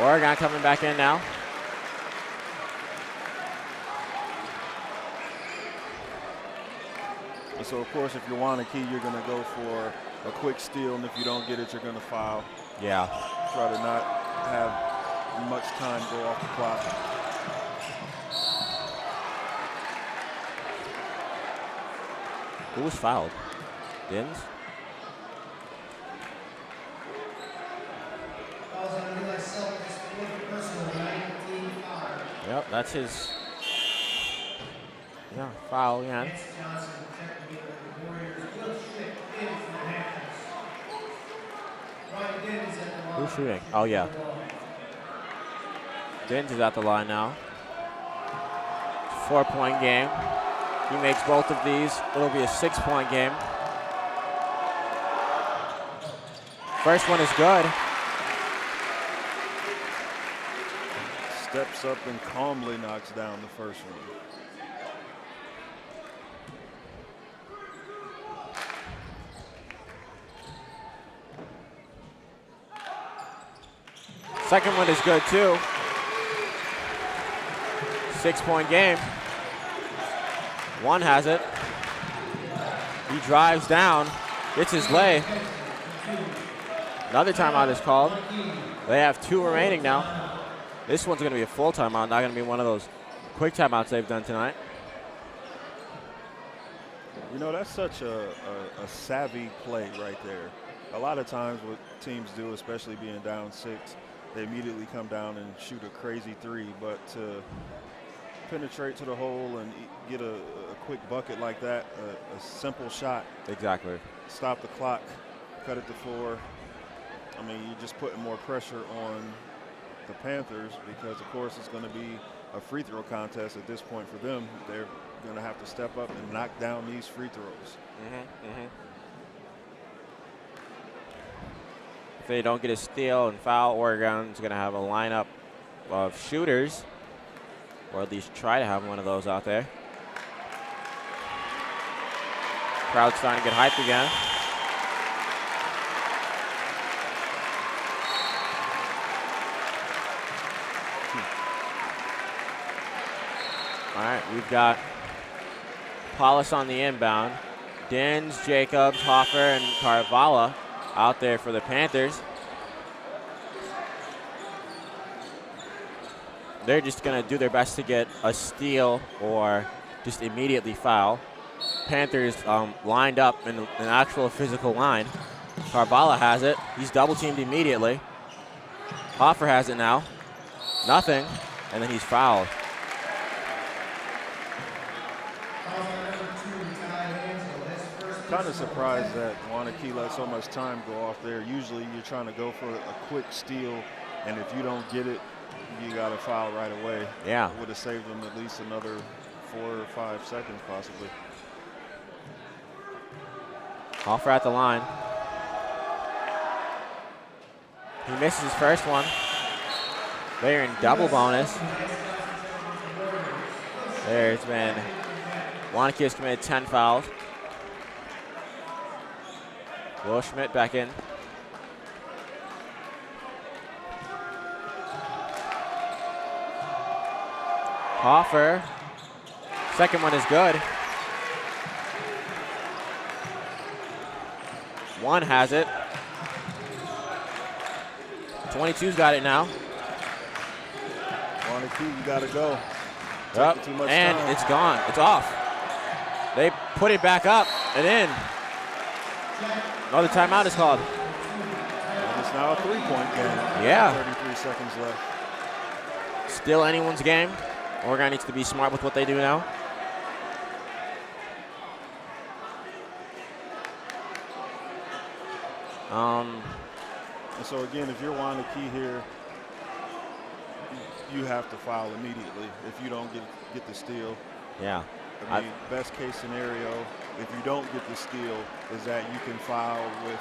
D: Oregon coming back in now.
C: And so, of course, if you're Waunakee, you're going to go for a quick steal, and if you don't get it, you're going to foul.
D: Yeah.
C: Try to not have much time go off the clock.
D: Who was fouled? Dins? Yep, that's his foul again. Who's shooting? Oh, yeah. Dins is at the line now. 4-point game. He makes both of these. It'll be a 6-point game. First one is good.
C: Steps up and calmly knocks down the first one.
D: Second one is good too. 6-point game. One has it. He drives down, gets his lay. Another timeout is called. They have 2 remaining now. This one's going to be a full timeout, not going to be one of those quick timeouts they've done tonight.
C: You know, that's such a savvy play right there. A lot of times what teams do, especially being down 6, they immediately come down and shoot a crazy 3, but to penetrate to the hole and get a quick bucket like that, a simple shot.
D: Exactly.
C: Stop the clock, cut it to 4. I mean, you're just putting more pressure on the Panthers because, of course, it's going to be a free throw contest at this point for them. They're going to have to step up and knock down these free throws.
D: If they don't get a steal and foul, Oregon's going to have a lineup of shooters, or at least try to have one of those out there. Crowd's starting to get hyped again. All right, we've got Paulus on the inbound. Dins, Jacobs, Hoffer, and Carvalho out there for the Panthers. They're just going to do their best to get a steal or just immediately foul. Panthers lined up in an actual physical line. Carvalho has it. He's double-teamed immediately. Hoffer has it now. Nothing. And then he's fouled.
C: Kind of surprised that Waunakee let so much time go off there. Usually you're trying to go for a quick steal, and if you don't get it, you got to foul right away.
D: Yeah.
C: It would have saved them at least another 4 or 5 seconds possibly.
D: Hoffer at the line. He misses his first one. They're in double bonus. There's been, Waunakee has committed 10 fouls. Will Schmidt back in. Hoffer. Second one is good. One has it. 22's got it now.
C: Waunakee, you got to go.
D: Yep.
C: Too much
D: And
C: time.
D: it's gone. It's off. They put it back up and in. Another timeout is called.
C: And it's now a 3-point game.
D: Yeah.
C: 33 seconds left.
D: Still anyone's game. Oregon needs to be smart with what they do now.
C: And so again, if you're Waunakee here, you have to foul immediately if you don't get the steal.
D: Yeah.
C: I mean, best case scenario, if you don't get the steal, is that you can foul with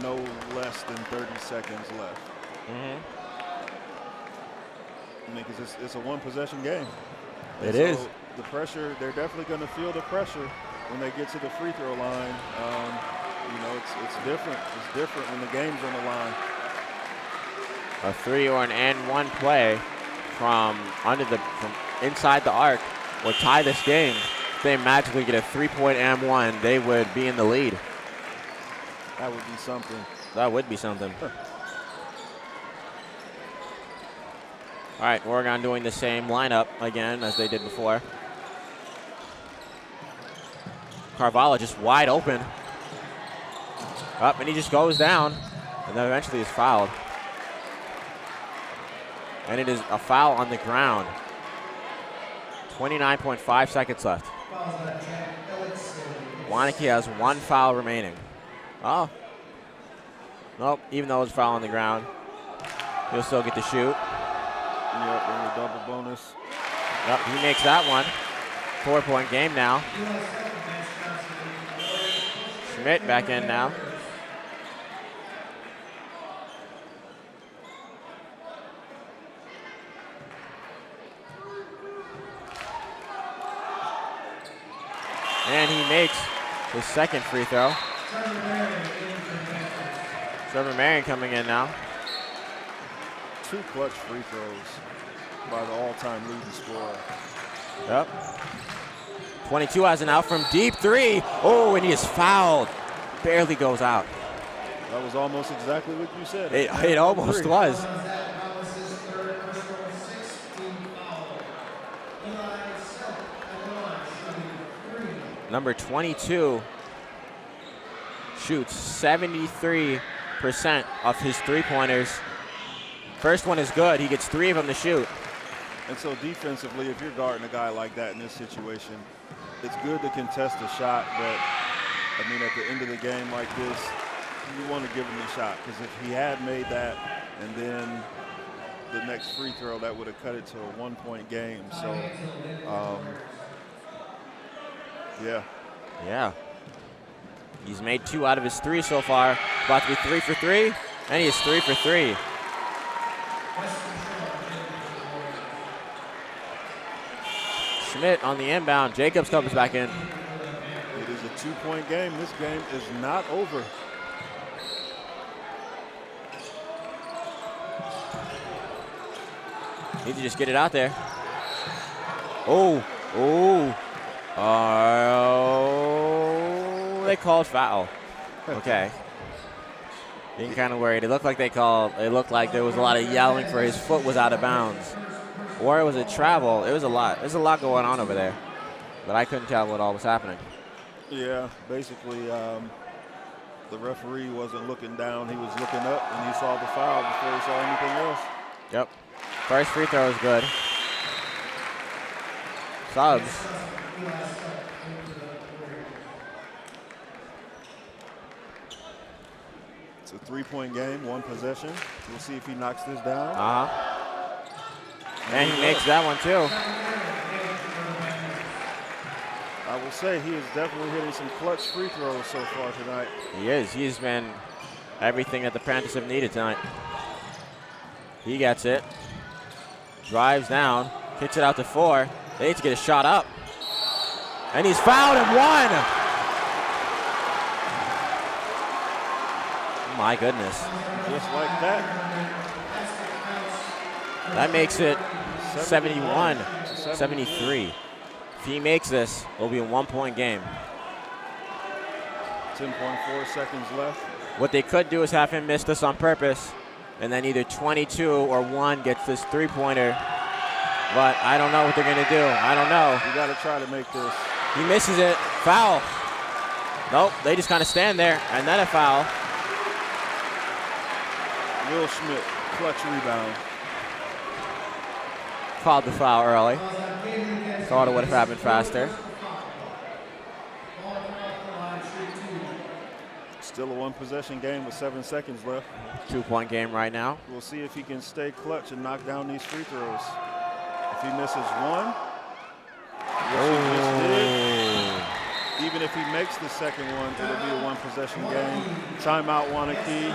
C: no less than 30 seconds left. I mean, because it's a one-possession game.
D: It is.
C: The pressure, they're definitely going to feel the pressure when they get to the free throw line. You know, it's different. It's different when the game's on the line.
D: A 3 or an and 1 play from inside the arc would tie this game. If they magically get a 3-point and 1, they would be in the lead.
C: That would be something.
D: That would be something. All right, Oregon doing the same lineup again as they did before. Carvalho just wide open. Up, and he just goes down, and then eventually is fouled. And it is a foul on the ground. 29.5 seconds left. Waunakee has 1 foul remaining. Oh. Nope, even though it's foul on the ground, he'll still get to shoot.
C: Yep, and a double bonus.
D: Yep, he makes that one. 4-point game now. Schmidt back in now. And he makes his second free throw. Trevor Marion coming in now.
C: 2 clutch free throws by the all-time leading scorer.
D: Yep. 22 has an out from deep 3. Oh, and he is fouled. Barely goes out.
C: That was almost exactly what you said.
D: It almost was. Number 22 shoots 73% of his three-pointers. First one is good. He gets 3 of them to shoot.
C: And so defensively, if you're guarding a guy like that in this situation, it's good to contest a shot, but I mean, at the end of the game like this, you want to give him a shot, because if he had made that and then the next free throw, that would have cut it to a 1-point game. So, yeah.
D: Yeah. He's made 2 out of his 3 so far. About to be 3 for 3, and he is 3 for 3. Schmidt on the inbound. Jacobs comes back in.
C: It is a 2-point game. This game is not over.
D: Need to just get it out there. Oh, they called foul. Okay. Being kind of worried. It looked like it looked like there was a lot of yelling for his foot was out of bounds. Or it was a travel. It was a lot. There's a lot going on over there. But I couldn't tell what all was happening.
C: Yeah, basically the referee wasn't looking down. He was looking up, and he saw the foul before he saw anything else.
D: Yep. First free throw is good. Subs.
C: It's a 3-point game, 1 possession. We'll see if he knocks this down.
D: And he makes that one too.
C: I will say he is definitely hitting some clutch free throws so far tonight.
D: He is. He's been everything that the Panthers have needed tonight. He gets it. Drives down. Kicks it out to 4. They need to get a shot up. And he's fouled and 1. My goodness.
C: Just like that.
D: That makes it 71, 73. If he makes this, it'll be a 1-point game.
C: 10.4 seconds left.
D: What they could do is have him miss this on purpose, and then either 22 or 1 gets this 3-pointer. But I don't know what they're going to do. I don't know.
C: You got to try to make this.
D: He misses it. Foul. Nope, they just kind of stand there, and then a foul.
C: Will Schmidt, clutch rebound.
D: Called the foul early. Thought it would have happened faster.
C: Still a 1-possession game with 7 seconds left.
D: 2-point game right now.
C: We'll see if he can stay clutch and knock down these free throws. If he misses 1, even if he makes the second one, it'll be a 1-possession game. Timeout, Waunakee.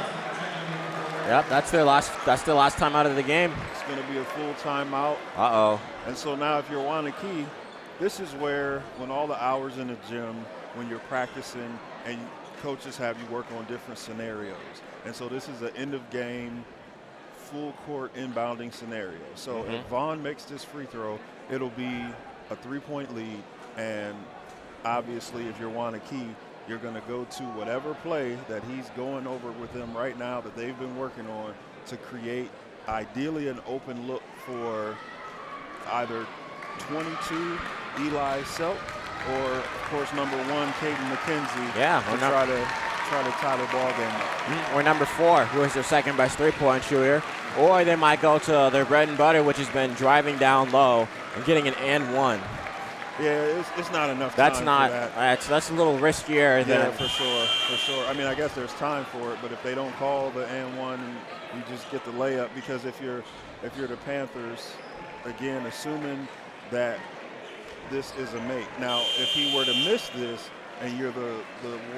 D: Yep, that's their last time out of the game.
C: It's going to be a full timeout.
D: Uh-oh.
C: And so now if you're Waunakee, this is where, when all the hours in the gym, when you're practicing and coaches have you work on different scenarios. And so this is an end-of-game, full-court inbounding scenario. So if Vaughn makes this free throw, it'll be a 3-point lead. And obviously, if you're Waunakee, you're going to go to whatever play that he's going over with them right now that they've been working on to create ideally an open look for either 22 Eli Selk or, of course, number 1 Caden McKenzie to try to tie the ball game up.
D: Or number 4, who is their second best three-point shooter. Or they might go to their bread and butter, which has been driving down low and getting an and one.
C: Yeah, it's not enough
D: that's
C: time
D: not,
C: for that.
D: That's a little riskier than.
C: Yeah, for sure. I mean, I guess there's time for it, but if they don't call the and one, you just get the layup, because if you're the Panthers, again, assuming that this is a make. Now, if he were to miss this and you're the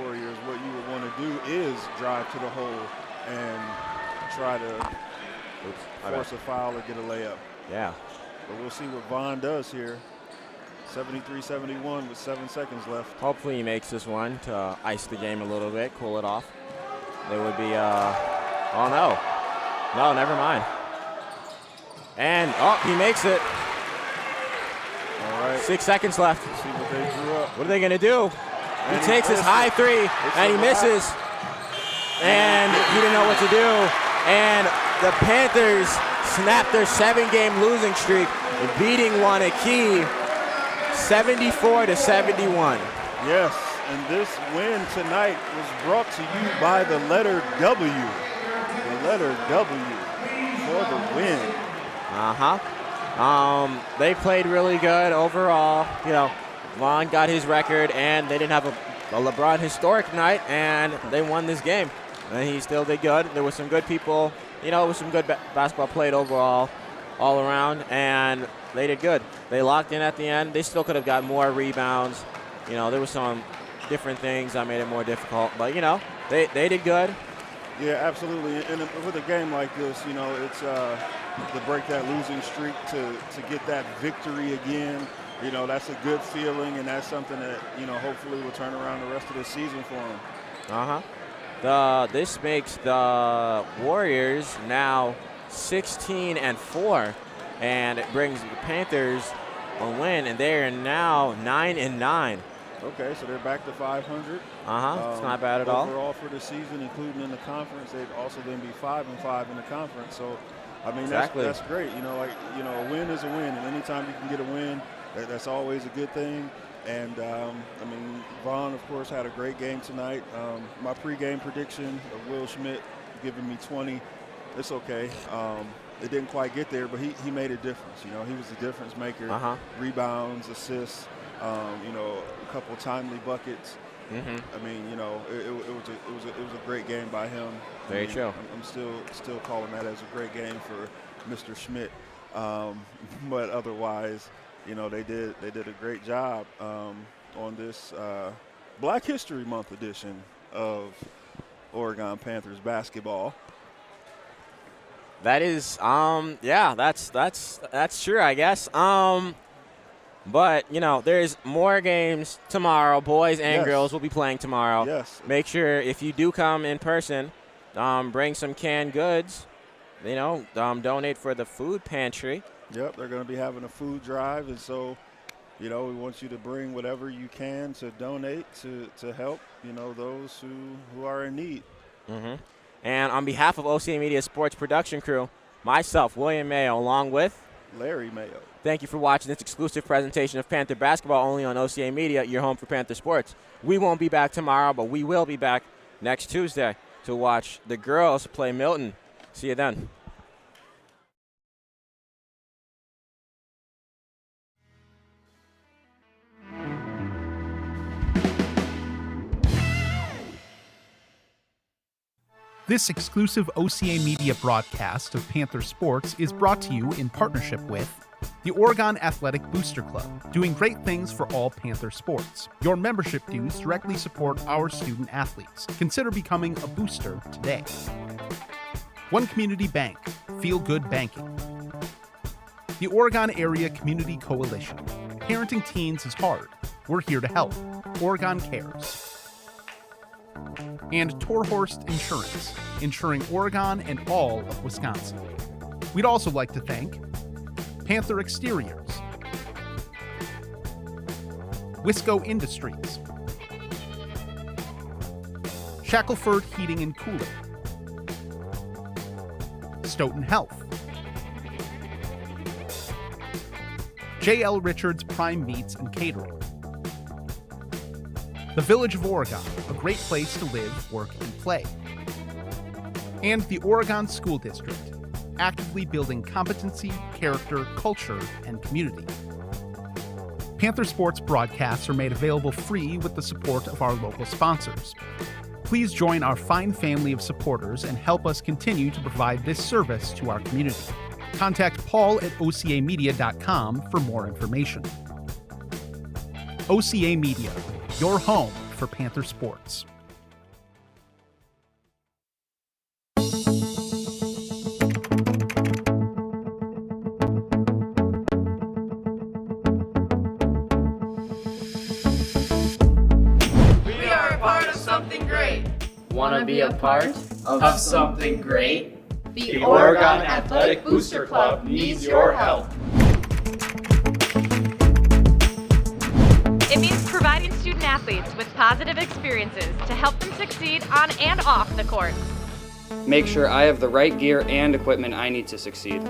C: Warriors, what you would want to do is drive to the hole and try to force a foul or get a layup.
D: Yeah.
C: But we'll see what Vaughn does here. 73-71 with 7 seconds left.
D: Hopefully he makes this one to ice the game a little bit, cool it off. They would be, oh no. No, never mind. And, he makes it.
C: All right.
D: 6 seconds left.
C: Let's see what they drew up.
D: What are they going to do? He takes his high three, and he misses. And he didn't know what to do. And the Panthers snapped their 7-game losing streak, beating Waunakee 74-71.
C: Yes, and this win tonight was brought to you by the letter W. The letter W for the win.
D: They played really good overall. You know, Vaughn got his record, and they didn't have a LeBron historic night, and they won this game. And he still did good. There were some good people. You know, it was some good basketball played overall, all around, and they did good. They locked in at the end. They still could have got more rebounds. You know, there were some different things that made it more difficult. But, you know, they did good.
C: Yeah, absolutely. And with a game like this, you know, it's to break that losing streak, to get that victory again. You know, that's a good feeling, and that's something that, you know, hopefully will turn around the rest of the season for them.
D: This makes the Warriors now 16-4, and it brings the Panthers a win, and they are now 9-9.
C: Okay, so they're back to 500.
D: It's not bad at all.
C: Overall for the season, including in the conference, they'd also then be 5-5 in the conference. So, I mean,
D: exactly.
C: that's great. You know, a win is a win, and anytime you can get a win, that's always a good thing. And, I mean, Vaughn, of course, had a great game tonight. My pregame prediction of Will Schmidt giving me 20, it's okay. It didn't quite get there, but he made a difference. You know, he was a difference maker. Rebounds, assists, you know, a couple timely buckets. I mean, you know, it was a great game by him.
D: Very true.
C: I'm still calling that as a great game for Mr. Schmidt. But otherwise, you know, they did a great job on this Black History Month edition of Oregon Panthers basketball.
D: That is, yeah, that's true, I guess. But, you know, there's more games tomorrow. Boys and girls will be playing tomorrow.
C: Yes.
D: Make sure if you do come in person, bring some canned goods. You know, donate for the food pantry.
C: Yep, they're going to be having a food drive, and so, you know, we want you to bring whatever you can to donate to help, you know, those who are in need.
D: And on behalf of OCA Media Sports Production Crew, myself, William Mayo, along with
C: Larry Mayo.
D: Thank you for watching this exclusive presentation of Panther basketball only on OCA Media, your home for Panther sports. We won't be back tomorrow, but we will be back next Tuesday to watch the girls play Milton. See you then.
A: This exclusive OCA Media broadcast of Panther Sports is brought to you in partnership with the Oregon Athletic Booster Club, doing great things for all Panther sports. Your membership dues directly support our student athletes. Consider becoming a booster today. One Community Bank, Feel Good Banking. The Oregon Area Community Coalition. Parenting teens is hard. We're here to help. Oregon Cares. And Torhorst Insurance, insuring Oregon and all of Wisconsin. We'd also like to thank Panther Exteriors, Wisco Industries, Shackelford Heating and Cooling, Stoughton Health, J.L. Richards Prime Meats and Catering, The Village of Oregon, a great place to live, work, and play. And the Oregon School District, actively building competency, character, culture, and community. Panther Sports broadcasts are made available free with the support of our local sponsors. Please join our fine family of supporters and help us continue to provide this service to our community. Contact Paul at ocamedia.com for more information. OCA Media, your home for Panther Sports.
G: We are a part of something great.
F: Want to be a part of something great?
G: The Oregon Athletic Booster Club needs your help.
H: It means providing student athletes with positive experiences to help them succeed on and off the court.
I: Make sure I have the right gear and equipment I need to succeed.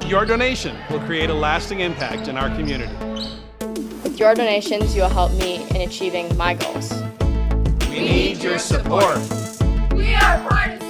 S: Your donation will create a lasting impact in our community.
K: With your donations, you will help me in achieving my goals.
G: We need your support. We are part of